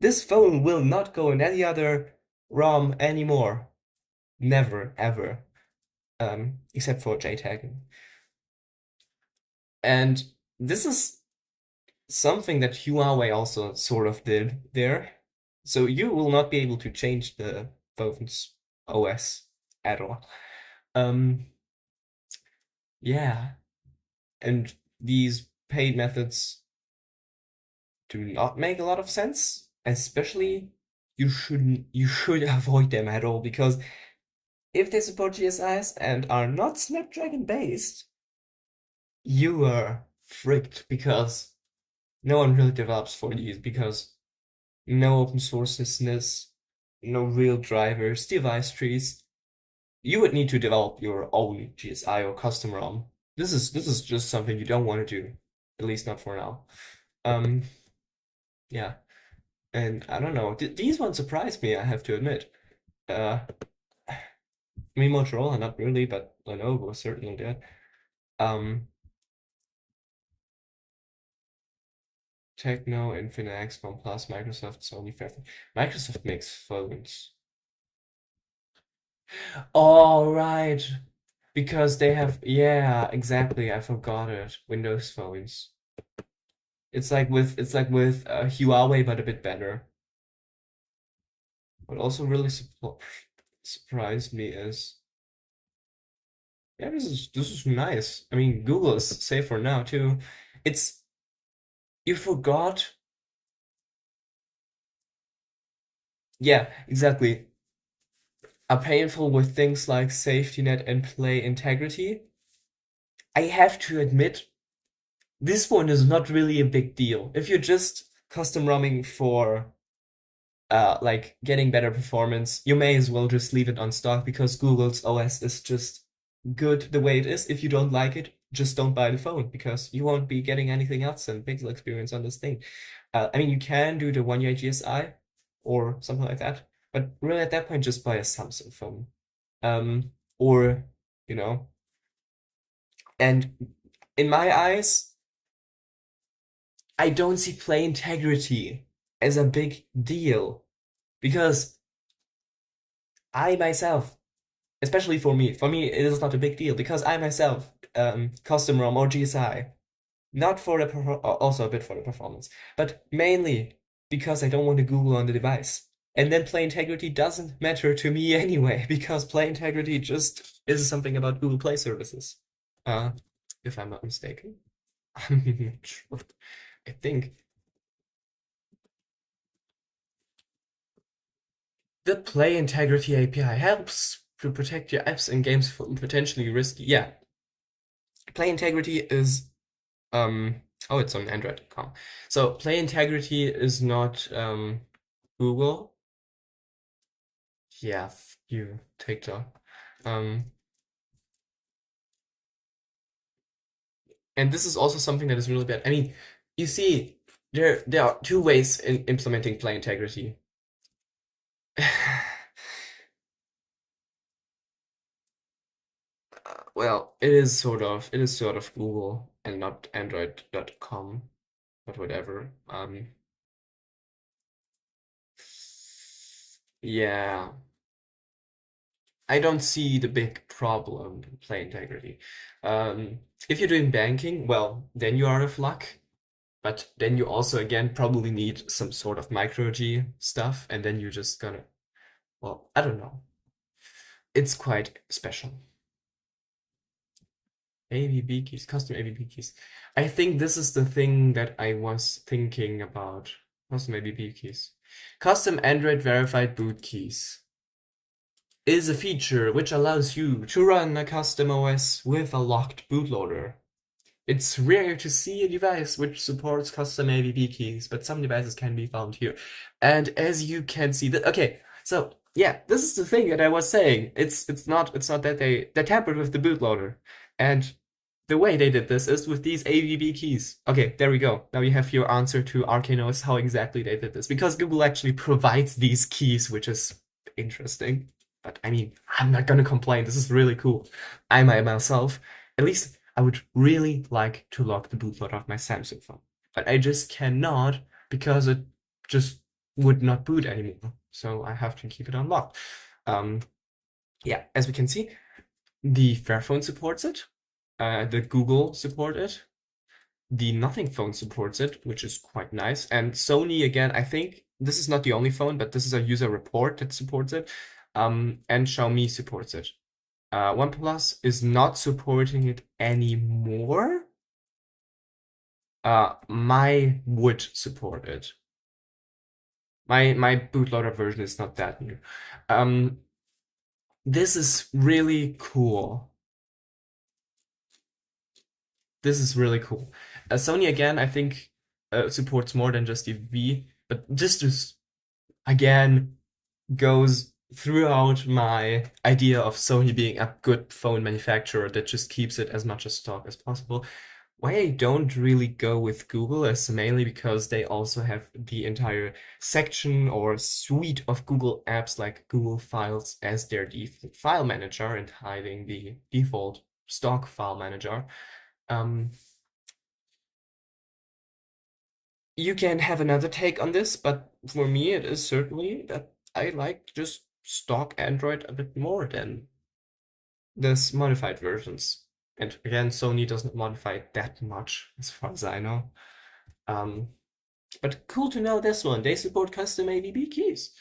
this phone will not go in any other ROM anymore. Never, ever. Except for JTAG. And this is something that Huawei also sort of did there. So you will not be able to change the phone's OS at all. Yeah, and these paid methods do not make a lot of sense, especially you should avoid them at all, because if they support GSIs and are not Snapdragon based, you are fricked, because no one really develops for these, because no open sourceness, no real drivers, device trees. You would need to develop your own GSI or custom ROM. This is just something you don't want to do, at least not for now. Yeah, and I don't know. These ones surprised me, I have to admit. I mean, Motorola, not really, but Lenovo certainly did. Techno, Infinix, OnePlus, Microsoft, Sony, Fairphone. Microsoft makes phones. Oh, right. Because they have, yeah, exactly. I forgot it. Windows phones. It's like with Huawei, but a bit better. What also really surprised me is, yeah, this is nice. I mean, Google is safe for now too. It's you forgot. Yeah, exactly. Are painful with things like safety net and play integrity. I have to admit, this one is not really a big deal. If you're just custom ROMing for like getting better performance, you may as well just leave it on stock, because Google's OS is just good the way it is. If you don't like it, just don't buy the phone, because you won't be getting anything else than pixel experience on this thing. I mean, you can do the 1UI GSI or something like that, but really at that point, just buy a Samsung phone. Or, you know, and in my eyes, I don't see play integrity as a big deal, because I myself, especially for me, it is not a big deal, because I myself custom ROM or GSI, not for the also a bit for the performance, but mainly because I don't want to Google on the device. And then play integrity doesn't matter to me anyway, because play integrity just is something about Google Play services. If I'm not mistaken. I'm not sure. I think the Play Integrity API helps to protect your apps and games from potentially risky. Yeah, Play Integrity is oh, it's on Android.com. So Play Integrity is not Google. Yeah, you TikTok. And this is also something that is really bad. I mean, you see, there are two ways in implementing Play Integrity. Well, it is sort of Google and not Android.com, but whatever. Yeah, I don't see the big problem in Play Integrity. If you're doing banking, well, then you are out of luck. But then you also, again, probably need some sort of micro G stuff, and then you're just gonna, well, I don't know. It's quite special. AVB keys, custom AVB keys. I think this is the thing that I was thinking about. Custom AVB keys. Custom Android verified boot keys is a feature which allows you to run a custom OS with a locked bootloader. It's rare to see a device which supports custom AVB keys, but some devices can be found here. And as you can see, okay, so yeah, this is the thing that I was saying. It's not that they tampered with the bootloader, and the way they did this is with these AVB keys. Okay, there we go. Now you have your answer to Arcanos how exactly they did this, because Google actually provides these keys, which is interesting. But I mean, I'm not gonna complain. This is really cool. I myself, at least I would really like to lock the bootloader of my Samsung phone, but I just cannot because it just would not boot anymore. So I have to keep it unlocked. Um, yeah, as we can see, the Fairphone supports it. The Google support it. The Nothing phone supports it, which is quite nice. And Sony, again, I think this is not the only phone, but this is a user report that supports it. And Xiaomi supports it. OnePlus is not supporting it anymore. My would support it. My bootloader version is not that new. This is really cool. This is really cool. Sony again, I think supports more than just the V, but just again goes throughout my idea of Sony being a good phone manufacturer that just keeps it as much as stock as possible. Why I don't really go with Google is mainly because they also have the entire section or suite of Google apps like Google Files as their default file manager and hiding the default stock file manager. Um, you can have another take on this, but for me, it is certainly that I like just stock Android a bit more than this modified versions. And again, Sony doesn't modify it that much, as far as I know. But cool to know this one. They support custom AVB keys.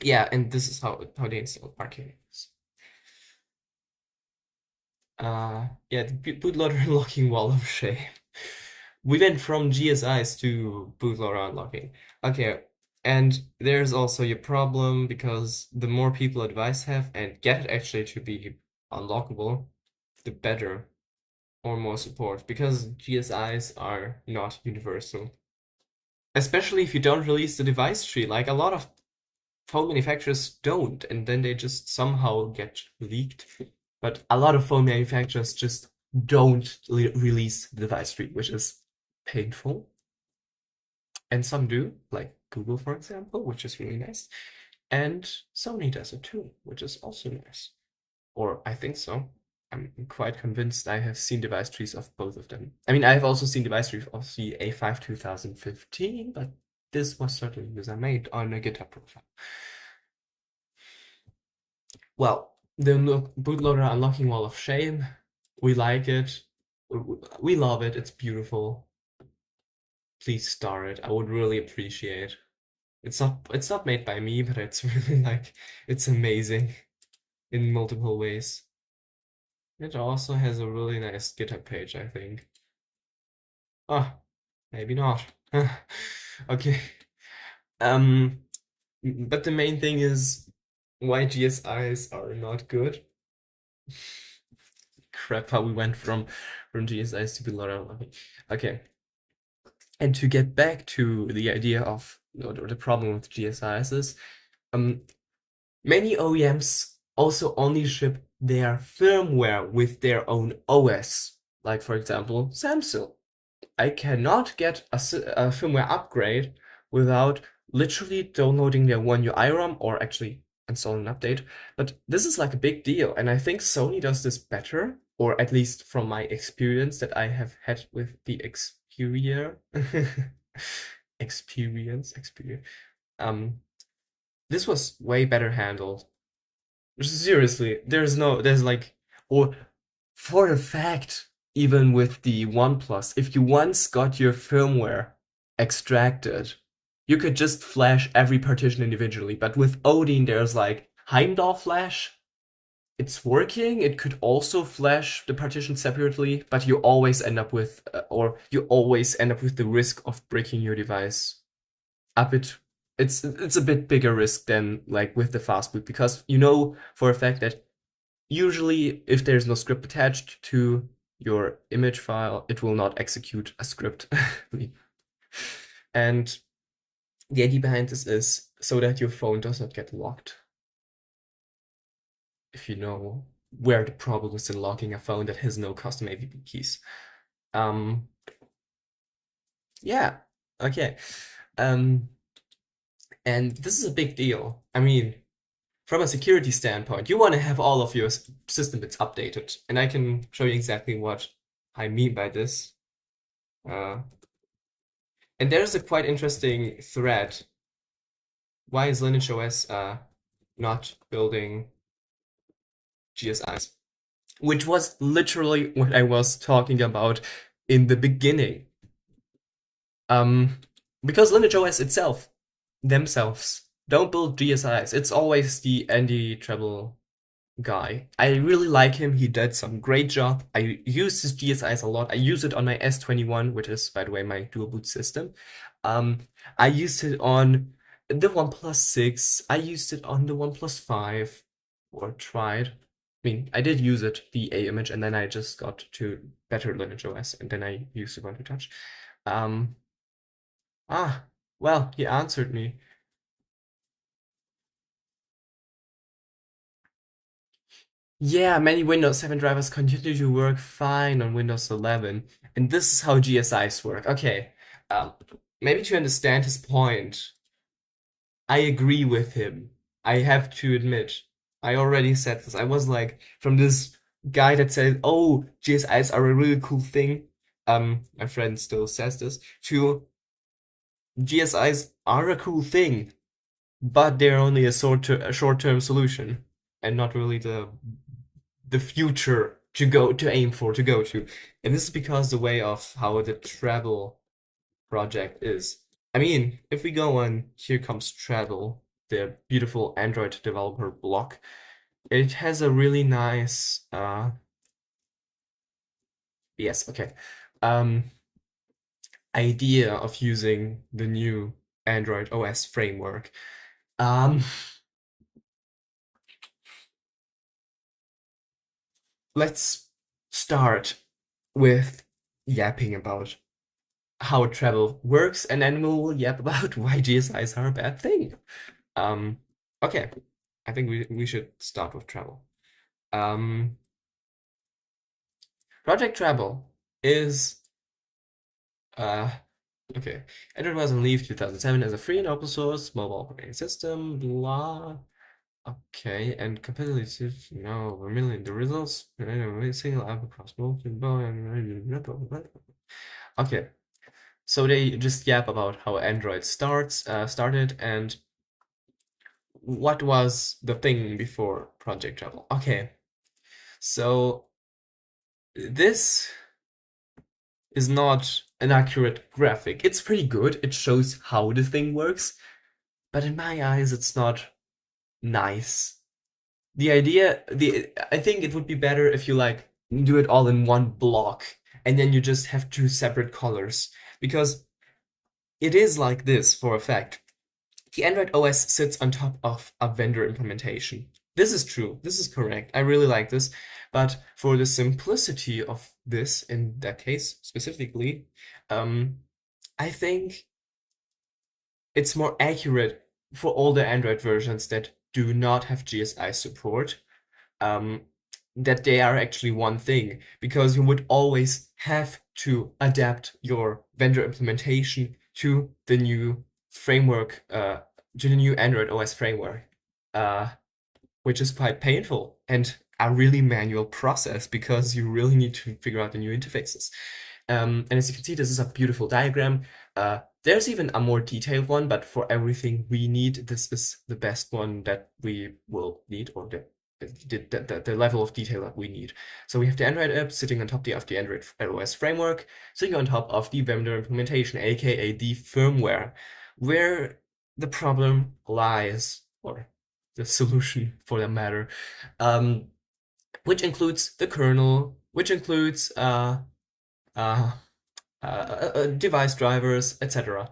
Yeah, and this is how they install Arcade. Yeah, the bootloader unlocking wall of shame. We went from GSIs to bootloader unlocking. Okay, and there's also your problem because the more people advice have and get it actually to be unlockable, the better or more support because GSIs are not universal. Especially if you don't release the device tree, like a lot of phone manufacturers don't, and then they just somehow get leaked. But a lot of phone manufacturers just don't release the device tree, which is painful. And some do, like Google, for example, which is really nice. And Sony does it too, which is also nice. Or I think so. I'm quite convinced I have seen device trees of both of them. I mean, I have also seen device trees of the A5 2015, but this was certainly user made on a GitHub profile. Well, the bootloader unlocking wall of shame. We like it. We love it. It's beautiful. Please star it. I would really appreciate. It's not made by me, but it's really like it's amazing in multiple ways. It also has a really nice GitHub page, I think. Ah, maybe not. Okay. But the main thing is why GSIs are not good. Crap, how we went from GSIs to bootloader. Okay. And to get back to the idea of or the problem with GSIs is many OEMs also only ship their firmware with their own OS. Like for example, Samsung. I cannot get a firmware upgrade without literally downloading their One UI ROM or actually installing an update. But this is like a big deal, and I think Sony does this better, or at least from my experience that I have had with the Xperia. Experience. This was way better handled. Seriously, there's like, or for a fact, even with the OnePlus, if you once got your firmware extracted, you could just flash every partition individually. But with Odin, there's like Heimdall flash. It's working. It could also flash the partition separately, but you always end up with, the risk of breaking your device a bit. It's a bit bigger risk than like with the fastboot because you know for a fact that usually if there's no script attached to your image file, it will not execute a script. And the idea behind this is so that your phone does not get locked. If you know where the problem is in locking a phone that has no custom AVB keys. Yeah, okay. And this is a big deal. I mean, from a security standpoint, you want to have all of your system bits updated. And I can show you exactly what I mean by this. Uh, and there's a quite interesting thread. Why is Lineage OS not building GSIs? Which was literally what I was talking about in the beginning. Um, because Lineage OS itself, themselves, don't build GSIs. It's always the anti-treble guy. I really like him. He did some great job. I use his GSIs a lot. I use it on my S21, which is, by the way, my dual boot system. Um, I used it on the OnePlus 6. I used it on the OnePlus 5, or tried. I mean, I did use it, the A image, and then I just got to better Lineage OS, and then I used Ubuntu Touch. Um, well, he answered me. Yeah, many Windows 7 drivers continue to work fine on Windows 11, and this is how GSIs work. Okay, um, maybe to understand his point, I agree with him. I have to admit, I already said this. I was like, from this guy that said, "Oh, GSIs are a really cool thing." My friend still says this. To GSIs are a cool thing, but they're only a short-term solution, and not really the future to aim for, to go to. And this is because the way of how the travel project is. I mean, if we go on Here Comes Travel, the beautiful Android developer blog, it has a really nice yes, okay. Um idea of using the new Android OS framework. Um let's start with yapping about how travel works, and then we'll yap about why GSIs are a bad thing. Um, okay, I think we should start with travel. Um, Project Travel is okay. Android was on leave 2007 as a free and open source mobile operating system. Blah. Okay, and competitive no million the results single app across multiple. Okay, so they just yap about how Android started and what was the thing before Project Travel. Okay, so this is not an accurate graphic. It's pretty good. It shows how the thing works, but in my eyes, it's not nice. I think it would be better if you like do it all in one block and then you just have two separate colors, because it is like this for a fact. The Android OS sits on top of a vendor implementation. This is true. This is correct. I really like this. But for the simplicity of this, in that case specifically, I think it's more accurate for all the Android versions that do not have GSI support, um, that they are actually one thing, because you would always have to adapt your vendor implementation to the new framework, to the new Android OS framework, uh, which is quite painful and a really manual process because you really need to figure out the new interfaces. And as you can see, this is a beautiful diagram. There's even a more detailed one, but for everything we need, this is the best one that we will need, or the level of detail that we need. So we have the Android app sitting on top of the Android OS framework, sitting on top of the vendor implementation, aka the firmware, where the problem lies, or the solution for that matter, which includes the kernel, which includes uh, device drivers, etc.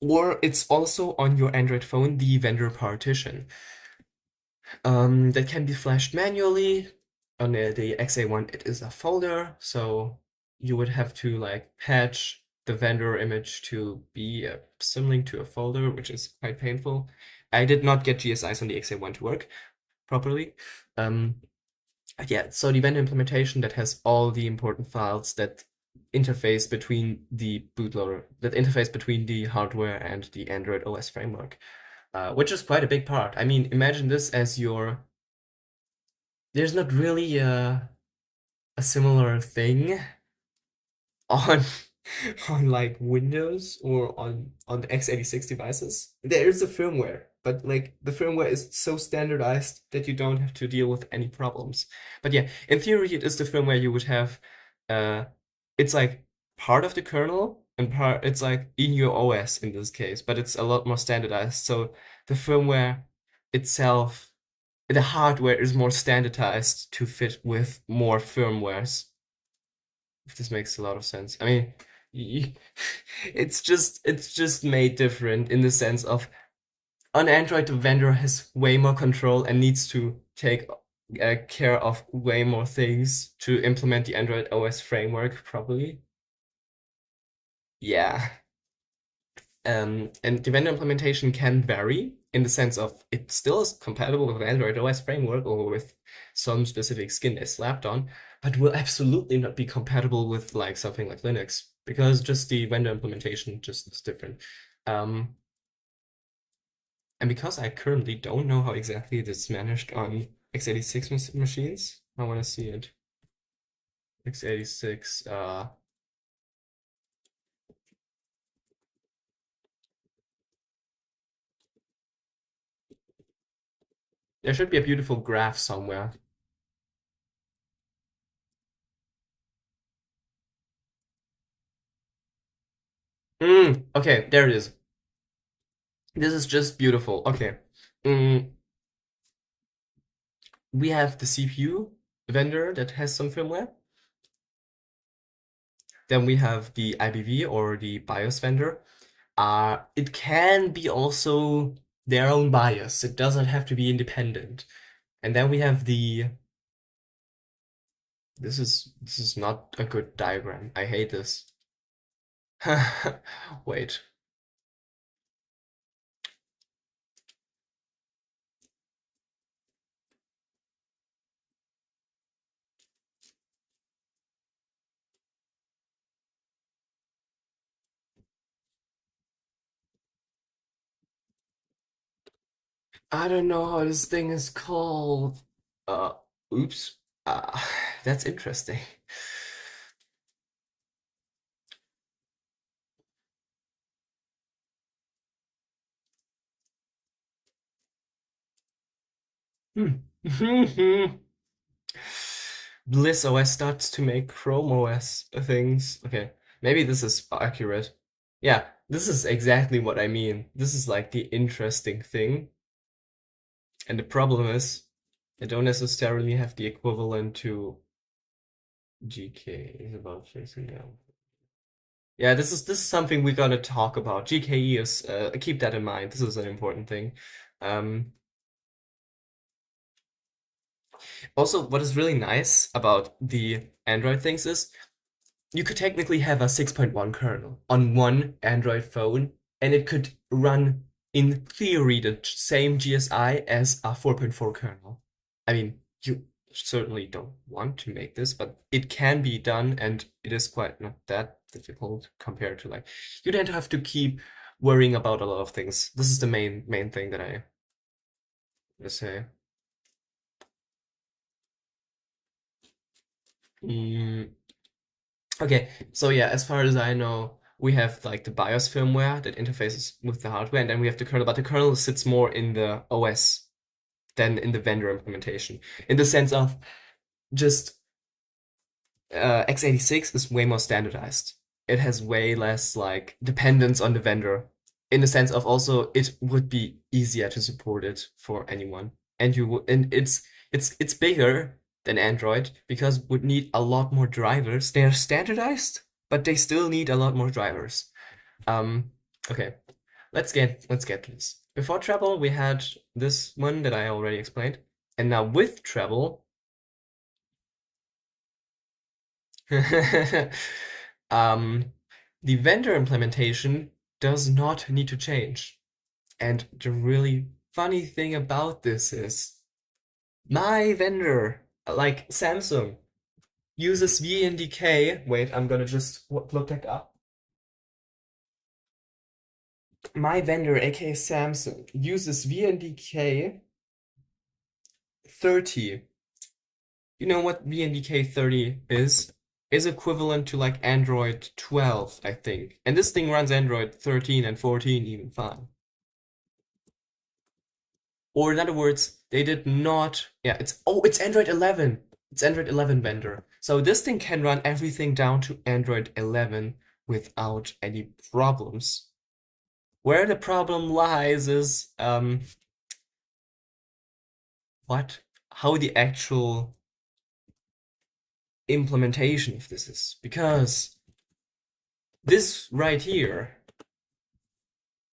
Or it's also on your Android phone, the vendor partition. That can be flashed manually. On the XA1, it is a folder, so you would have to like patch the vendor image to be a symlink to a folder, which is quite painful. I did not get GSIs on the XA1 to work properly. Yeah, so the vendor implementation that has all the important files that interface between the bootloader, that interface between the hardware and the Android OS framework, which is quite a big part. I mean, imagine this as your. There's not really a similar thing on on like Windows or on the x86 devices. There is a firmware, but like the firmware is so standardized that you don't have to deal with any problems. But yeah, in theory, it is the firmware you would have. Uh, it's like part of the kernel and part. It's like in your OS in this case, but it's a lot more standardized. So the firmware itself, the hardware is more standardized to fit with more firmwares, if this makes a lot of sense. I mean, it's just made different in the sense of on Android the vendor has way more control and needs to take care of way more things to implement the Android OS framework properly. Yeah. And the vendor implementation can vary in the sense of it still is compatible with Android OS framework or with some specific skin they slapped on, but will absolutely not be compatible with like something like Linux because just the vendor implementation just is different. Um, and because I currently don't know how exactly it is managed on x86 machines, I want to see it. x86, there should be a beautiful graph somewhere. Okay, there it is. This is just beautiful. Okay. Mm, we have the CPU vendor that has some firmware. Then we have the IBV or the BIOS vendor. It can be also their own BIOS. It doesn't have to be independent. And then we have the. This is not a good diagram. I hate this. Wait. I don't know how this thing is called. Uh, oops. Uh, that's interesting. Hmm. Bliss OS starts to make Chrome OS things. Okay, maybe this is accurate. Yeah, this is exactly what I mean. This is like the interesting thing. And the problem is, I don't necessarily have the equivalent to GK is about facing down. Yeah, this is something we're gonna talk about. GKE is keep that in mind. This is an important thing. Um, Also, what is really nice about the Android things is you could technically have a 6.1 kernel on one Android phone, and it could run, in theory, the same GSI as a 4.4 kernel. I mean, you certainly don't want to make this, but it can be done, and it is quite not that difficult compared to like you don't have to keep worrying about a lot of things. This is the main thing that I would say. Mm, Okay, so yeah, as far as I know, we have like the BIOS firmware that interfaces with the hardware, and then we have the kernel, but the kernel sits more in the OS than in the vendor implementation, in the sense of just x86 is way more standardized. It has way less like dependence on the vendor, in the sense of also it would be easier to support it for anyone, and it's bigger than Android because would need a lot more drivers. They're standardized, but they still need a lot more drivers. Um, okay, let's get to this. Before treble, we had this one that I already explained, and now with treble. um, the vendor implementation does not need to change. And the really funny thing about this is my vendor, like Samsung, uses VNDK. Wait, I'm gonna just look that up. My vendor, aka Samsung, uses VNDK 30. You know what VNDK 30 is? Is equivalent to like Android 12, I think. And this thing runs Android 13 and 14 even fine. Or in other words, they did not. Yeah, it's Android 11. It's Android 11 vendor. So this thing can run everything down to Android 11 without any problems. Where the problem lies is how the actual implementation of this is, because this right here,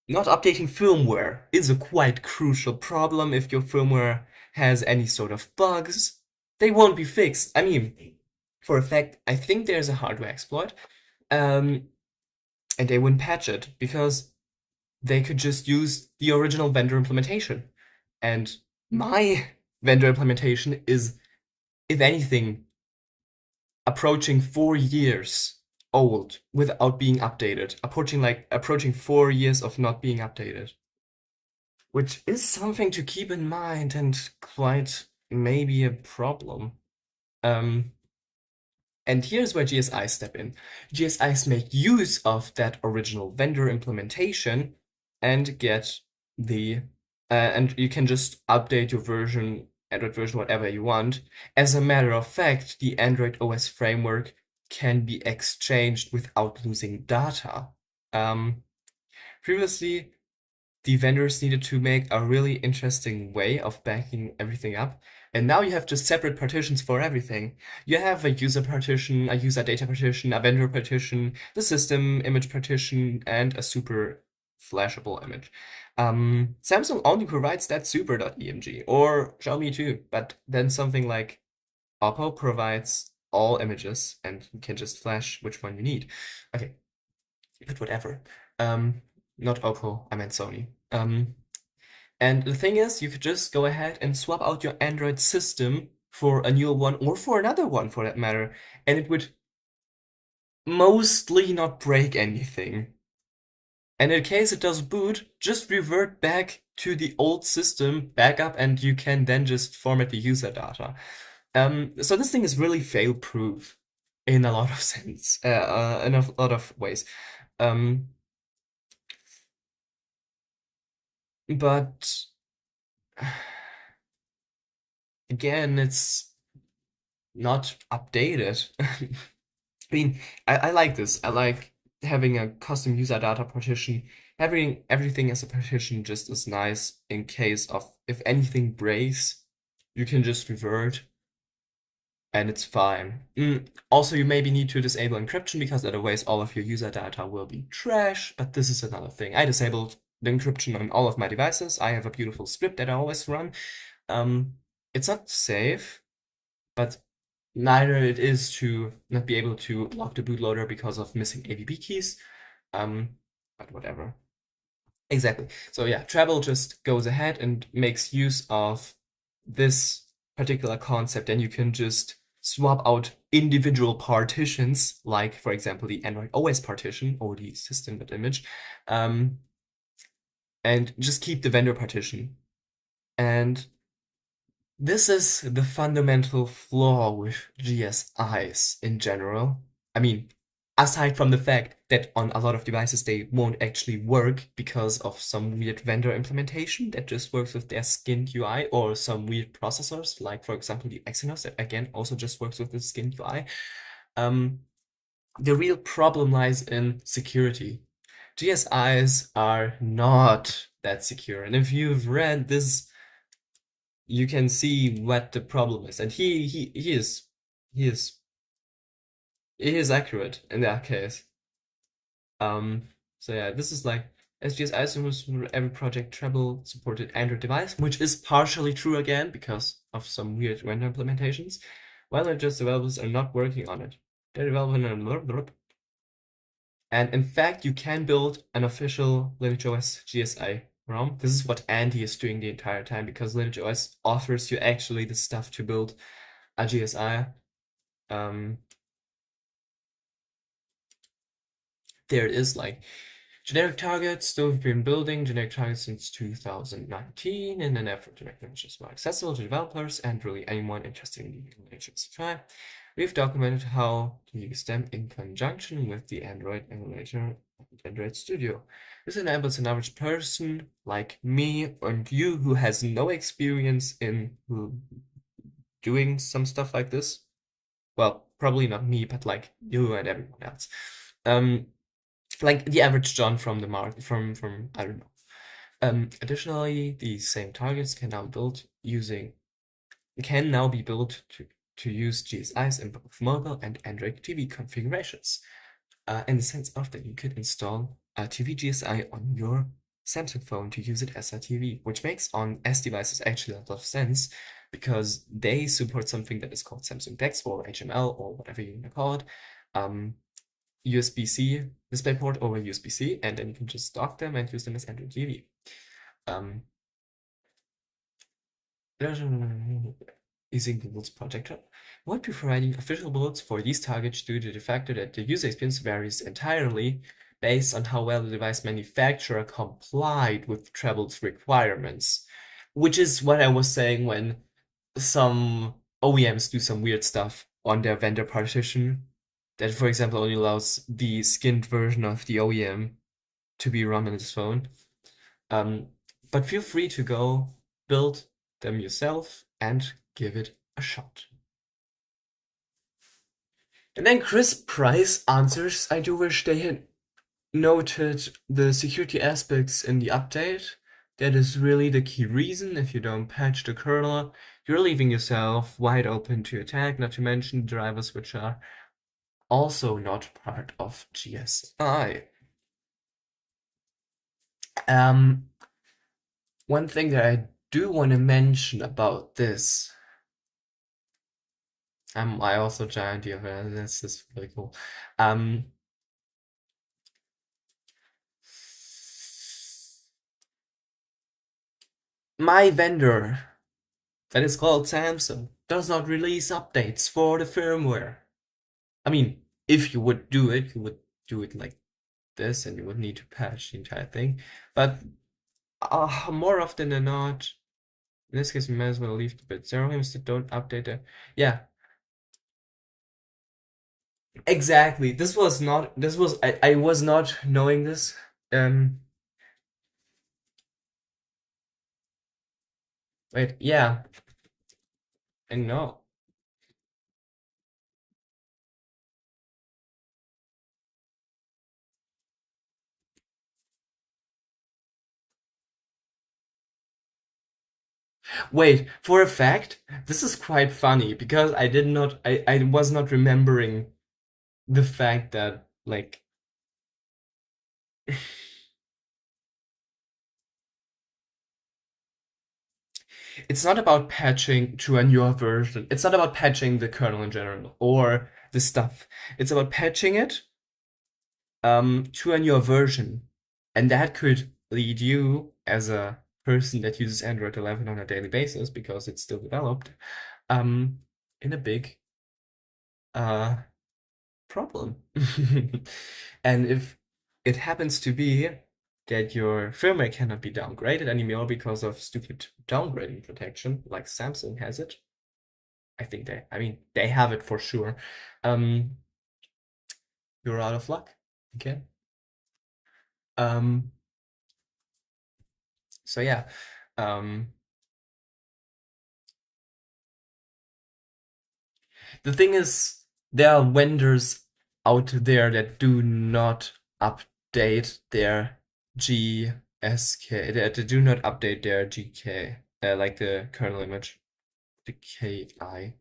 not updating firmware, is a quite crucial problem. If your firmware has any sort of bugs, they won't be fixed. I mean, for a fact, I think there's a hardware exploit, and they wouldn't patch it because they could just use the original vendor implementation. And my vendor implementation is, if anything, approaching 4 years old without being updated. Approaching 4 years of not being updated. Which is something to keep in mind and quite maybe a problem. And here's where GSIs step in. GSIs make use of that original vendor implementation and get and you can just update your version, Android version, whatever you want. As a matter of fact, the Android OS framework can be exchanged without losing data. Previously, the vendors needed to make a really interesting way of backing everything up. And now you have just separate partitions for everything. You have a user partition, a user data partition, a vendor partition, the system image partition, and a super flashable image. Samsung only provides that super.emg, or Xiaomi too, but then something like Oppo provides all images and you can just flash which one you need. Okay, but whatever. Not Oppo, I meant Sony. And the thing is, you could just go ahead and swap out your Android system for a newer one, or for another one for that matter, and it would mostly not break anything. And in case it does boot, just revert back to the old system, backup, and you can then just format the user data. So this thing is really fail-proof in a lot of sense, in a lot of ways. But again, it's not updated. I mean, I like this. I like having a custom user data partition. Having everything as a partition just is nice in case of if anything breaks, you can just revert and it's fine. Also, you maybe need to disable encryption because otherwise all of your user data will be trash, but this is another thing. I disabled the encryption on all of my devices. I have a beautiful script that I always run. It's not safe, but neither it is to not be able to lock the bootloader because of missing AVB keys. But whatever. Exactly. So yeah, Travel just goes ahead and makes use of this particular concept, and you can just swap out individual partitions, like for example the Android OS partition or the system.image, and just keep the vendor partition. And this is the fundamental flaw with GSIs in general. I mean, aside from the fact that on a lot of devices they won't actually work because of some weird vendor implementation that just works with their skinned UI, or some weird processors, like for example the Exynos that again also just works with the skinned UI. The real problem lies in security. GSIs are not that secure, and if you've read this, you can see what the problem is, and he is accurate in that case. So yeah, this is like SGSI servers for every project Treble supported Android device, which is partially true again because of some weird vendor implementations. While just developers are not working on it, they're developing and in fact, you can build an official LineageOS GSI ROM. This is what Andy is doing the entire time because LineageOS offers you actually the stuff to build a GSI. Um, there it is, like generic targets. So we've been building generic targets since 2019 in an effort to make them just more accessible to developers and really anyone interested in HSFI. We've documented how to use them in conjunction with the Android emulator and Android Studio. This enables an average person like me and you who has no experience in doing some stuff like this. Well, probably not me, but like you and everyone else. Um, like the average John from the market, from I don't know. Additionally, these same targets can now be built to use GSIs in both mobile and Android TV configurations. In the sense of that you could install a TV GSI on your Samsung phone to use it as a TV, which makes on S devices actually a lot of sense because they support something that is called Samsung DeX or HML or whatever you want to call it. USB-C DisplayPort over USB-C, and then you can just dock them and use them as Android TV. Um, using Google's projector, won't be providing official builds for these targets due to the fact that the user experience varies entirely based on how well the device manufacturer complied with Treble's requirements, which is what I was saying when some OEMs do some weird stuff on their vendor partition that, for example, only allows the skinned version of the OEM to be run on its phone. But feel free to go build them yourself and give it a shot. And then Chris Price answers, I do wish they had noted the security aspects in the update. That is really the key reason. If you don't patch the kernel, you're leaving yourself wide open to attack, not to mention drivers which are also not part of GSI. One thing that I do want to mention about this, I also giant DFL, this is really cool. My vendor, that is called Samsung, does not release updates for the firmware. I mean, if you would do it, you would do it like this, and you would need to patch the entire thing. But more often than not, in this case, we might as well leave the bit 0 instead. Don't update it. Yeah, exactly. This was not. This was. I was not knowing this. Wait. Yeah. I know. Wait, for a fact, this is quite funny because I was not remembering the fact that, like, it's not about patching to a newer version. It's not about patching the kernel in general or the stuff. It's about patching it to a newer version. And that could lead you, as a person that uses Android 11 on a daily basis because it's still developed, in a big uh problem. And if it happens to be that your firmware cannot be downgraded anymore because of stupid downgrading protection, like Samsung has it, I mean, they have it for sure. You're out of luck. Okay. Um, so yeah. Um, the thing is, there are vendors out there that do not update their GSK, that do not update their GK, like the kernel image, the KI.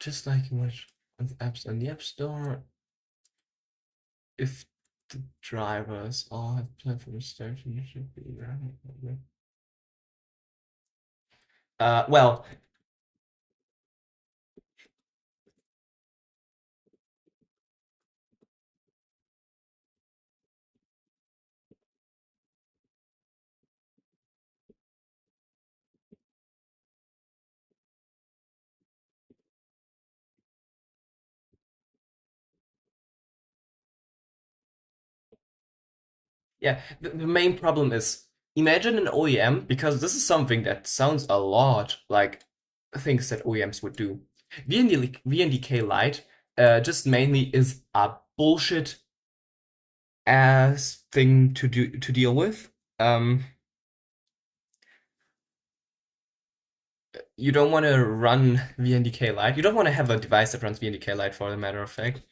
Just like with apps on the App Store, if the drivers all have platform extension, you should be running. Well, Yeah, the main problem is imagine an OEM, because this is something that sounds a lot like things that OEMs would do. VNDK Lite just mainly is a bullshit ass thing to deal with. Um, you don't want to run VNDK Lite. You don't want to have a device that runs VNDK Lite, for the matter of fact.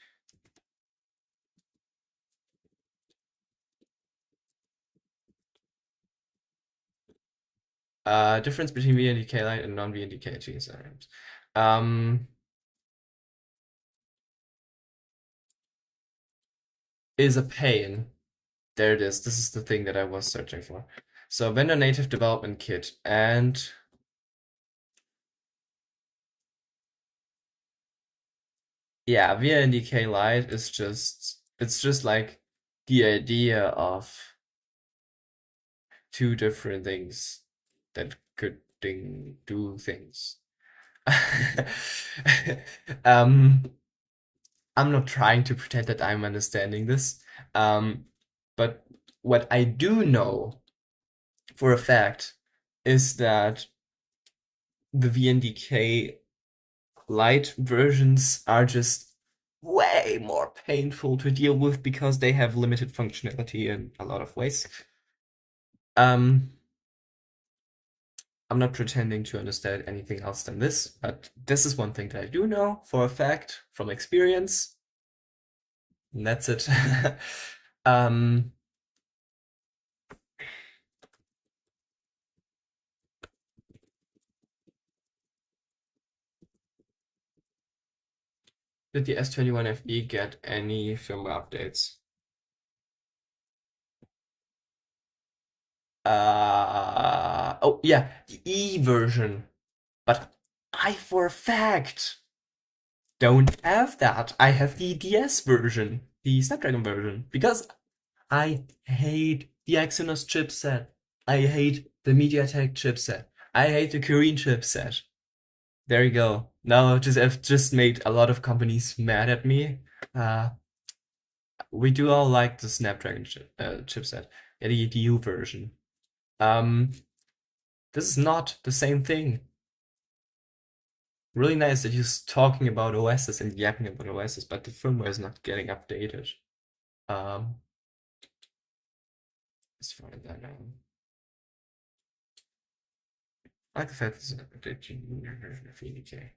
Difference between VNDK Lite and non-VNDK GSIs. Is a pain. There it is. This is the thing that I was searching for. So vendor native development kit, and yeah, VNDK Lite is just like the idea of two different things that could do things. um, I'm not trying to pretend that I'm understanding this, but what I do know for a fact is that the VNDK Lite versions are just way more painful to deal with because they have limited functionality in a lot of ways. Um, I'm not pretending to understand anything else than this, but this is one thing that I do know for a fact from experience, and that's it. um, did the S21FE get any firmware updates? Oh yeah, the E version, but I for a fact don't have that. I have the DS version, the Snapdragon version, because I hate the Exynos chipset. I hate the MediaTek chipset. I hate the Korean chipset. There you go. Now I've just made a lot of companies mad at me. Uh, we do all like the Snapdragon chipset, yeah, the EDU version. Um, this is not the same thing. Really nice that you're talking about OSs and yapping about OSs, but the firmware is not getting updated. Um, let's find that now. I like the fact that it's an update version of VDK.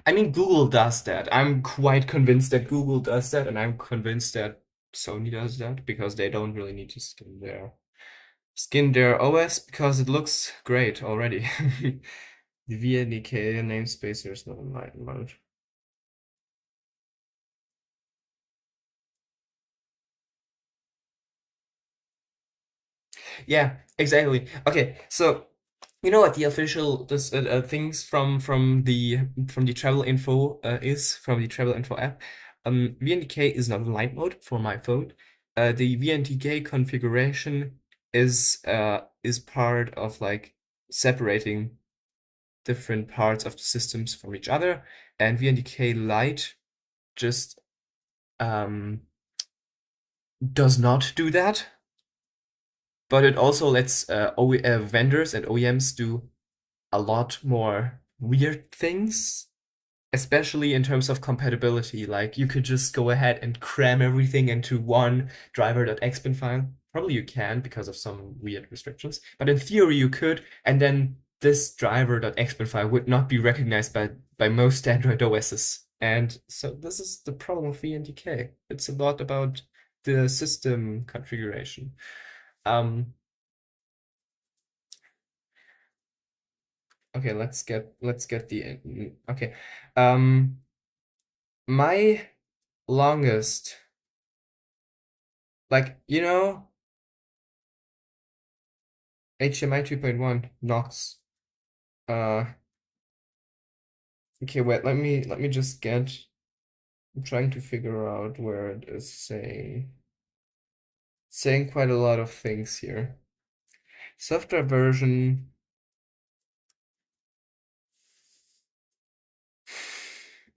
I mean, Google does that. I'm quite convinced that Google does that, and I'm convinced that Sony does that because they don't really need to skin their OS because it looks great already. The VNDK namespace, there's no light mode. Yeah, exactly. Okay, so you know what the official things from the travel info is from the travel info app. VNDK is not in light mode for my phone. The VNDK configuration is part of like separating different parts of the systems from each other, and VNDK Lite just um, does not do that. But it also lets vendors and OEMs do a lot more weird things, especially in terms of compatibility. Like you could just go ahead and cram everything into one driver.xbin file. Probably you can because of some weird restrictions, but in theory you could, and then this driver.xbin file would not be recognized by most Android OSs. And so this is the problem of VNDK. It's a lot about the system configuration. Okay, let's get the okay. My longest, like, HDMI 2.1 Knox. Uh, okay, wait, let me just get. I'm trying to figure out where it is saying quite a lot of things here. Software version.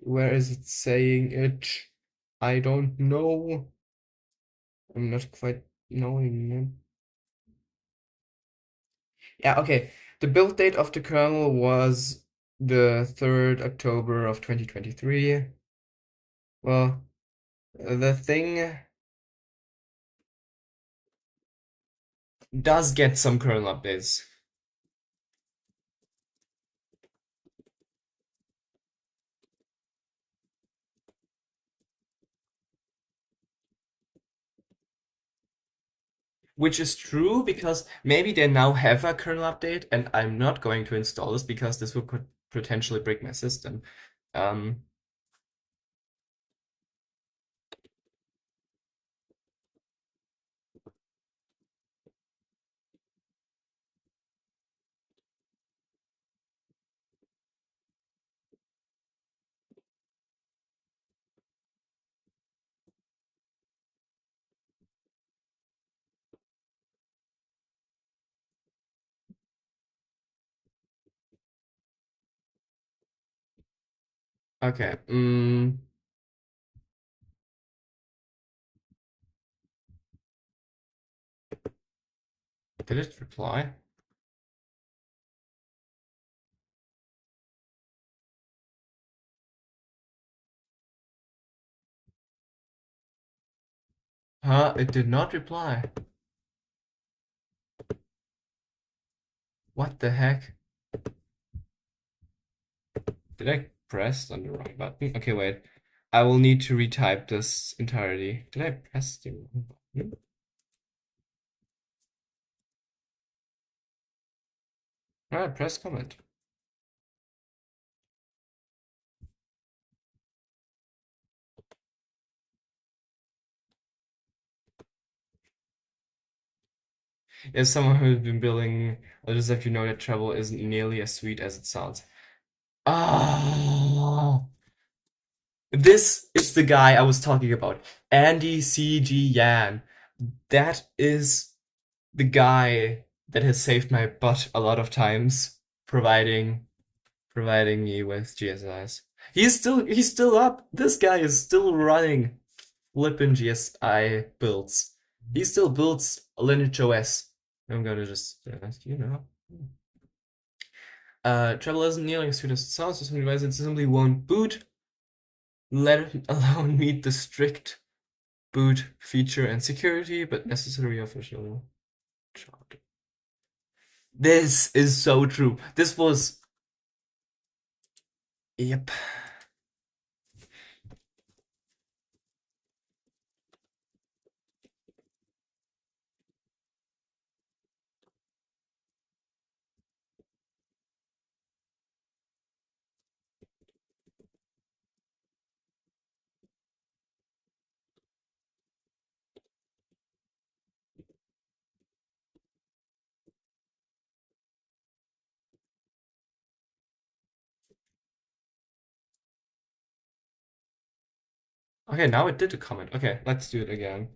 Where is it saying it? I don't know. I'm not quite knowing it. Yeah, okay. The build date of the kernel was the 3rd October of 2023. Well, the thing does get some kernel updates. Which is true because maybe they now have a kernel update and I'm not going to install this because this could potentially break my system. Um, okay. Did it reply? Huh? It did not reply. What the heck? Did I press on the wrong button? Okay, wait. I will need to retype this entirely. Did I press the wrong button? Alright, press comment. As someone who's been building, I'll just have you know that travel isn't nearly as sweet as it sounds. Oh, this is the guy I was talking about. Andy C.G. Yan. That is the guy that has saved my butt a lot of times, providing me with GSIs. He's still up. This guy is still running flippin' GSI builds. He still builds a Lineage OS. I'm gonna just Treble isn't nearly as sweet as it sounds, so some devices simply won't boot, let alone meet the strict boot feature and security, but necessary official chart. This is so true. This was. Yep. Okay, now it did a comment. Okay, let's do it again.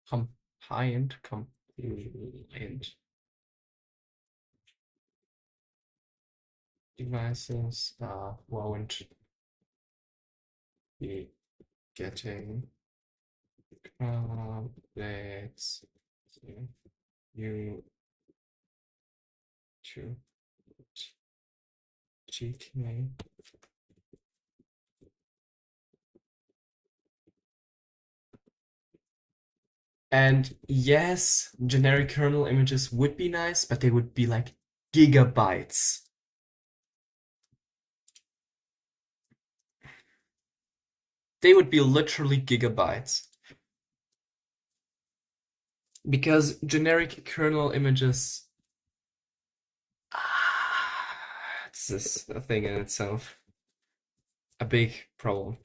compliant devices won't be getting updates you to GK. And yes, generic kernel images would be nice, but they would be like gigabytes. They would be literally gigabytes. Because generic kernel images, this is a thing in itself. A big problem.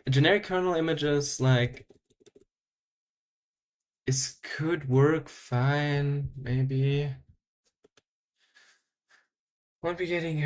Generic kernel images, like, it could work fine, maybe. Won't be getting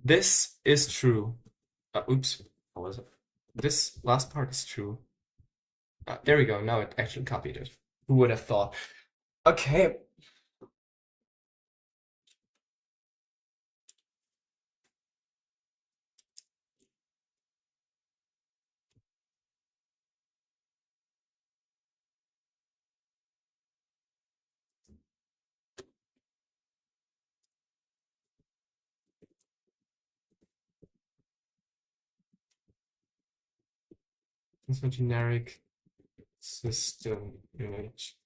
This is true. Oops, what was it? This last part is true. There we go. Now it actually copied it. Who would have thought? Okay. It's a generic system image.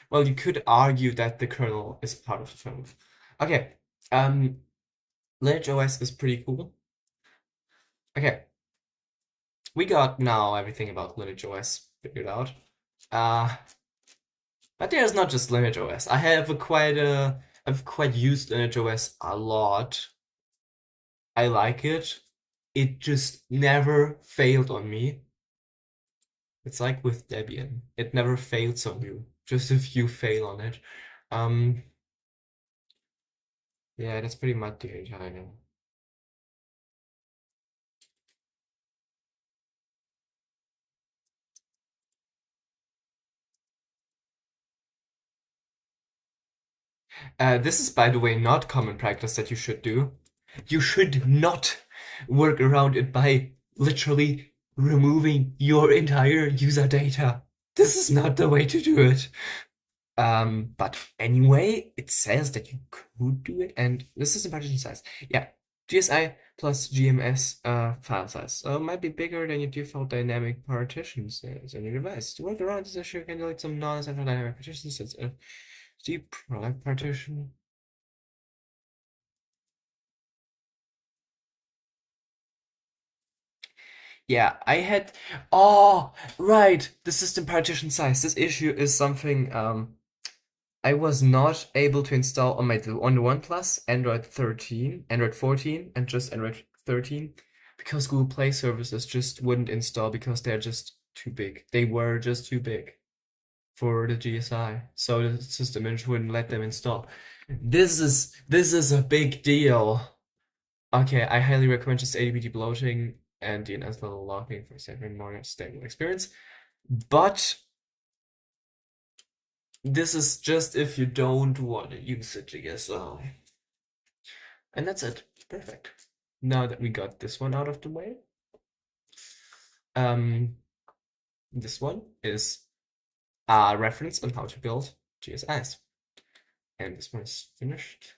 Well, you could argue that the kernel is part of the kernel. Okay. Lineage OS is pretty cool. Okay. We got now everything about Lineage OS figured out. But there's not just Lineage OS. I've quite used Lineage OS a lot. I like it. It just never failed on me. It's like with Debian. It never fails on you. Just if you fail on it. Yeah, that's pretty much the entire. This is, by the way, not common practice that you should do. You should not work around it by literally removing your entire user data. This is not the way to do it. But anyway, it says that you could do it, and this is the partition size. Yeah, GSI plus GMS file size. So it might be bigger than your default dynamic partitions on your device. To work around this issue, you can delete some non-essential dynamic partitions. It's a deep product partition. Yeah, I had. Oh, right. The system partition size. This issue is something I was not able to install on the OnePlus, Android 13, Android 14, and just Android 13 because Google Play services just wouldn't install because they're just too big. They were just too big for the GSI, so the system image wouldn't let them install. This is a big deal. Okay, I highly recommend just ADB debloating and DNS level locking for safer and more stable experience. But this is just if you don't want to use a GSI. And that's it. Perfect. Now that we got this one out of the way, this one is a reference on how to build GSIs. and this one is finished.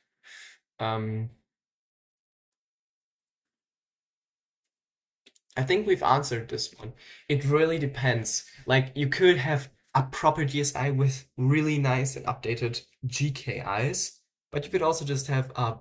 I think we've answered this one. It really depends. Like you could have a proper GSI with really nice and updated GKIs, but you could also just have a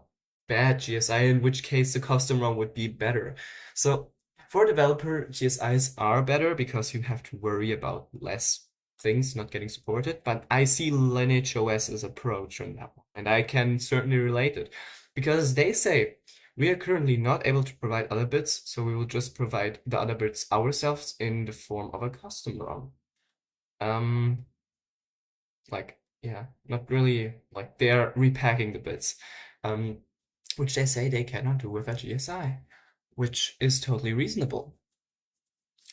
bad GSI, in which case the custom ROM would be better. So for a developer, GSIs are better because you have to worry about less things not getting supported. But I see Lineage OS's approach on that one, and I can certainly relate it because they say we are currently not able to provide other bits, so we will just provide the other bits ourselves in the form of a custom ROM. Um, like, yeah, not really like they're repacking the bits, um, which they say they cannot do with a GSI, which is totally reasonable.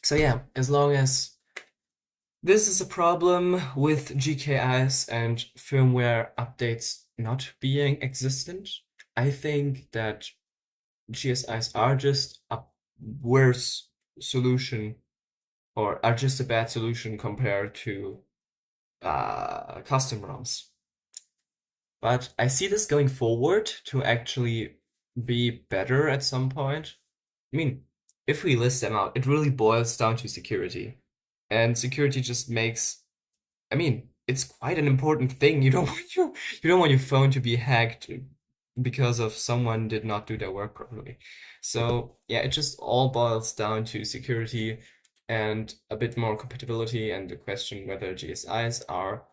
So yeah, as long as this is a problem with GKIs and firmware updates not being existent, I think that GSIs are just a worse solution or are just a bad solution compared to custom ROMs. But I see this going forward to actually be better at some point. I mean, if we list them out, it really boils down to security. And security just makes, I mean, it's quite an important thing. You don't want your phone to be hacked because of someone did not do their work properly. So yeah, it just all boils down to security and a bit more compatibility and the question whether GSIs are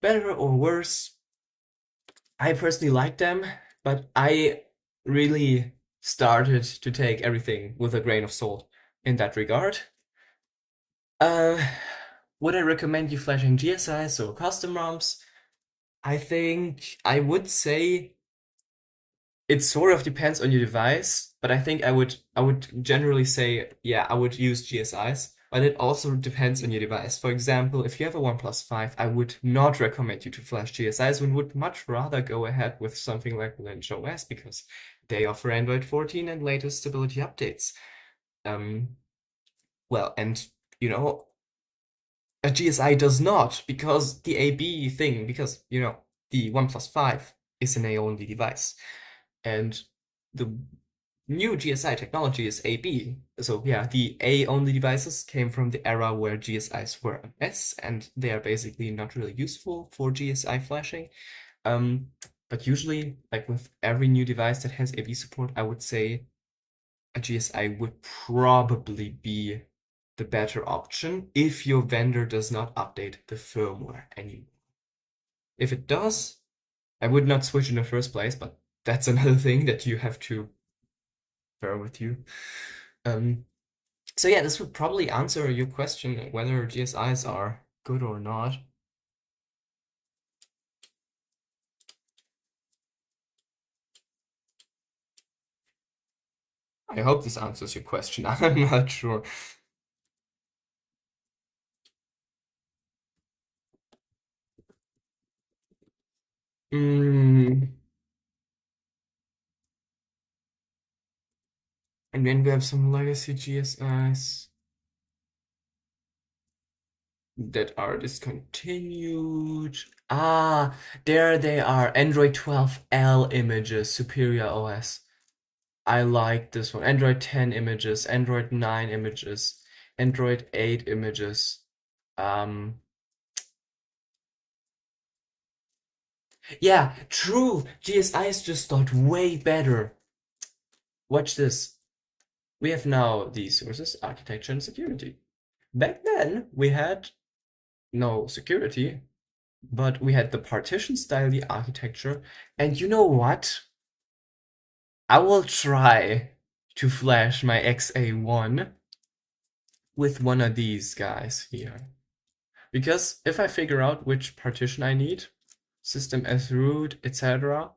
better or worse. I personally like them, but I really started to take everything with a grain of salt in that regard. Uh, would I recommend you flashing GSIs or custom ROMs? I think I would say it sort of depends on your device, but I think I would generally say, yeah, I would use GSIs, but it also depends on your device. For example, if you have a OnePlus 5, I would not recommend you to flash GSIs and would much rather go ahead with something like Lineage OS because they offer Android 14 and latest stability updates. Um, well, and you know, a GSI does not because the AB thing, because the OnePlus 5 is an A-only device. And the new GSI technology is AB. So yeah, the A-only devices came from the era where GSIs were a mess, and they are basically not really useful for GSI flashing. But usually, like with every new device that has AB support, I would say a GSI would probably be the better option if your vendor does not update the firmware anymore. If it does, I would not switch in the first place, but that's another thing that you have to bear with you. Um, so yeah, this would probably answer your question whether GSIs are good or not. I hope this answers your question. I'm not sure. Mm, and then we have some legacy GSIs that are discontinued. Ah, there they are. Android 12L images, Superior OS. I like this one. Android 10 images, Android 9 images, Android 8 images. Um, yeah, true. GSIs just got way better. Watch this. We have now the sources, architecture, and security. Back then, we had no security, but we had the partition style, the architecture, and you know what? I will try to flash my XA1 with one of these guys here. Because if I figure out which partition I need, system as root, etc.,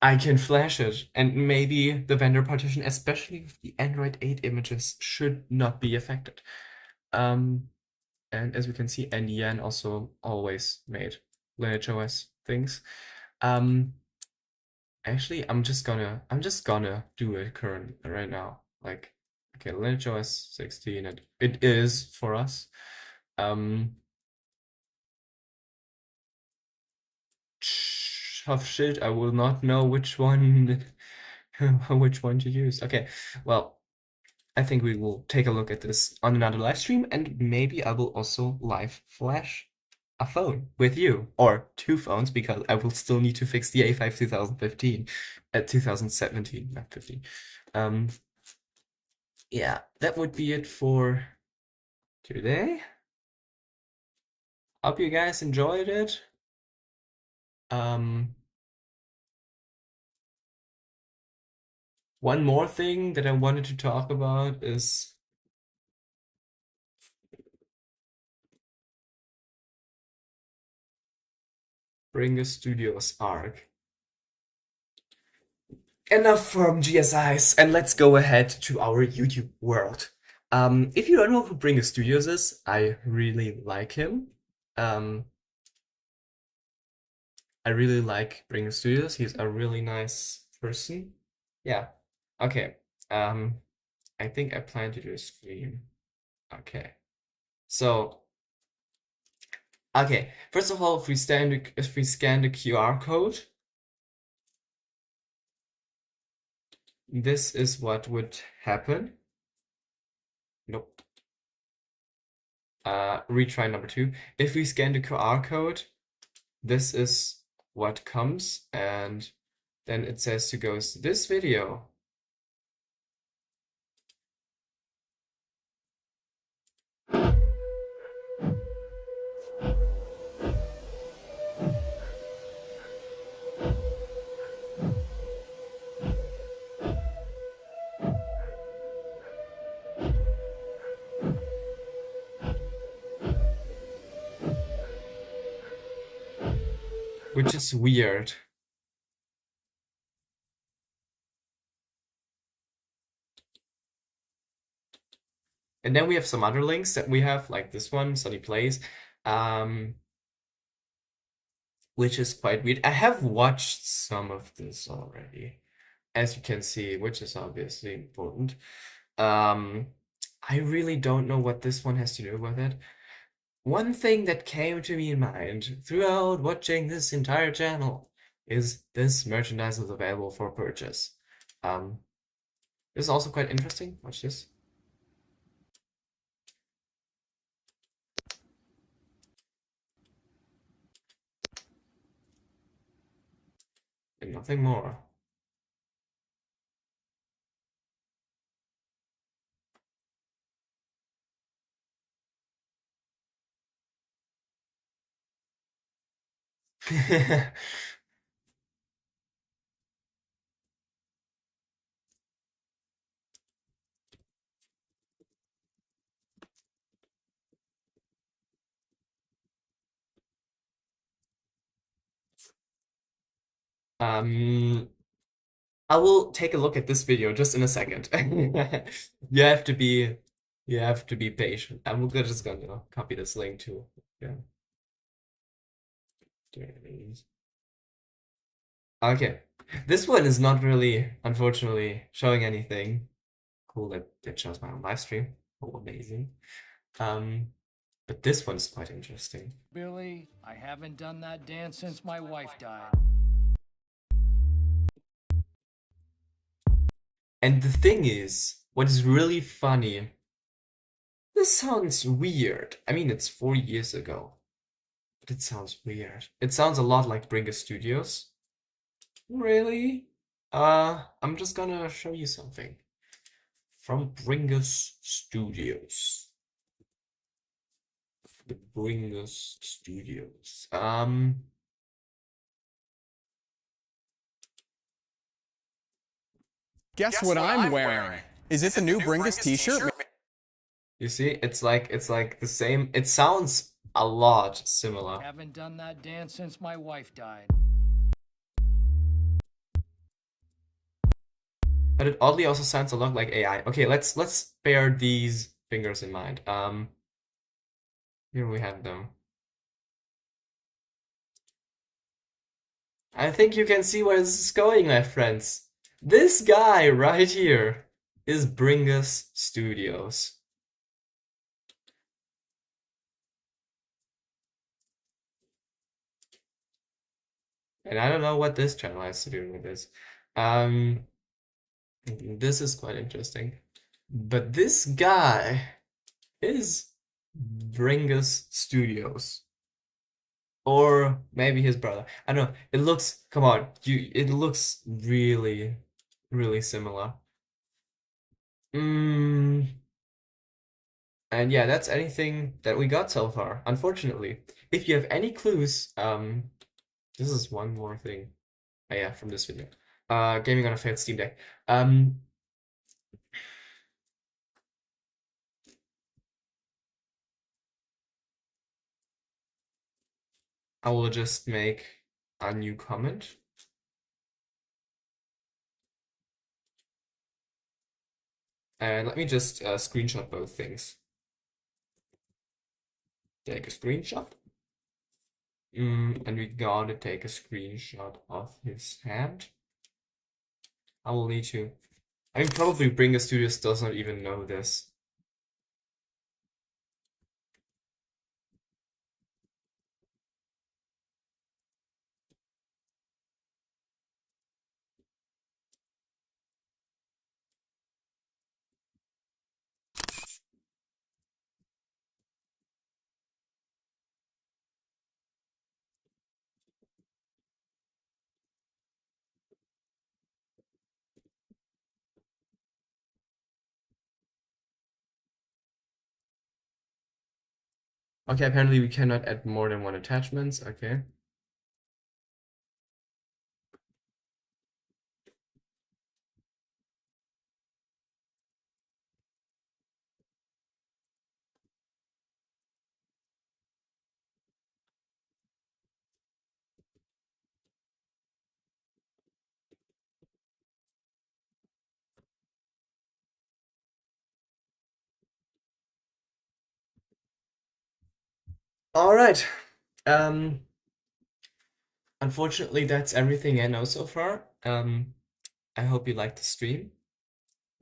I can flash it. And maybe the vendor partition, especially with the Android 8 images, should not be affected. And as we can see, NDN also always made Lineage OS things. Actually, I'm just gonna do it current right now. Like, okay, Lineage OS 16, and it is for us. Um, bunch of shit. I will not know which one which one to use. Okay, well, I think we will take a look at this on another live stream, and maybe I will also live flash a phone with you, or two phones, because I will still need to fix the A5 2015 at 2017, not 15. Yeah, that would be it for today. Hope you guys enjoyed it. One more thing that I wanted to talk about is Bringus Studios arc. Enough from GSIs, and let's go ahead to our YouTube world. If you don't know who Bringus Studios is, I really like him. I really like Bringus Studios. He's a really nice person. Yeah. Okay. I think I plan to do a stream. Okay. So, okay. First of all, if we scan the QR code, this is what would happen. Nope. Retry number 2. If we scan the QR code, this is what comes, and then it says to go to this video. Which is weird. And then we have some other links that we have, like this one, Sunny Plays, which is quite weird. I have watched some of this already, as you can see, which is obviously important. I really don't know what this one has to do with it. One thing that came to me in mind throughout watching this entire channel is this merchandise is available for purchase. This is also quite interesting. Watch this. And nothing more. I will take a look at this video just in a second. You have to be patient. I'm just gonna copy this link too. Yeah. Okay. This one is not really, unfortunately, showing anything. Cool that it shows my own live stream. Oh, amazing. But this one's quite interesting. Billy, I haven't done that dance since my wife died. And the thing is, what is really funny, this sounds weird. I mean, it's 4 years ago, but it sounds weird. It sounds a lot like Bringus Studios. Really? I'm just gonna show you something from Bringus Studios. The Bringus Studios. Guess what I'm wearing? Is it the new Bringus t-shirt? You see, it's like the same. It sounds a lot similar. Haven't done that dance since my wife died. But it oddly also sounds a lot like AI. Okay, let's bear these fingers in mind. Here we have them. I think you can see where this is going, my friends. This guy right here is Bringus Studios. And I don't know what this channel has to do with this. This is quite interesting. But this guy is Bringus Studios. Or maybe his brother. I don't know. It looks, come on, it looks really, really similar. And yeah, that's anything that we got so far, unfortunately. If you have any clues, this is one more thing. Oh yeah, from this video. Gaming on a failed Steam Deck. I will just make a new comment. And let me just screenshot both things. Take a screenshot. And we gotta take a screenshot of his hand. I will need to. I mean, probably Bringus Studios does not even know this. Okay, apparently we cannot add more than one attachments. Okay. All right. Unfortunately, that's everything I know so far. I hope you liked the stream.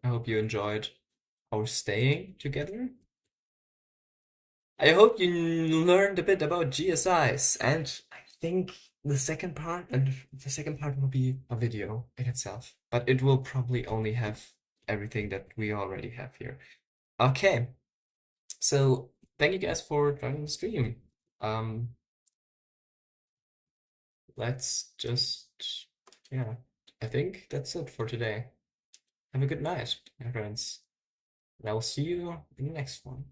I hope you enjoyed our staying together. I hope you learned a bit about GSIs, and I think the second part will be a video in itself, but it will probably only have everything that we already have here. Okay, so thank you guys for joining the stream. Let's just, yeah, I think that's it for today. Have a good night, my friends, and I will see you in the next one.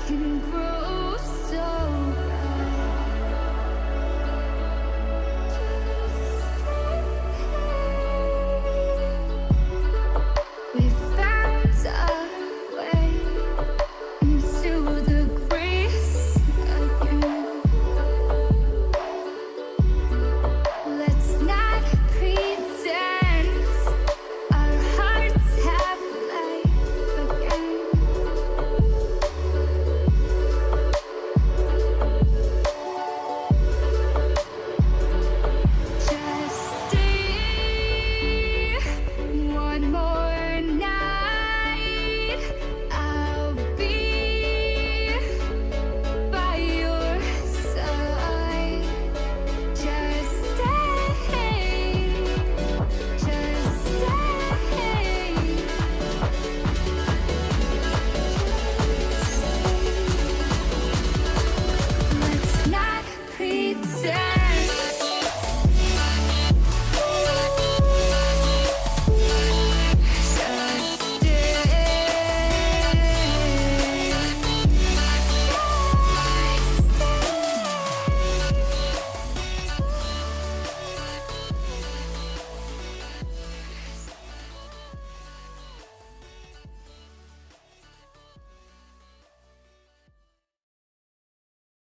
Can grow.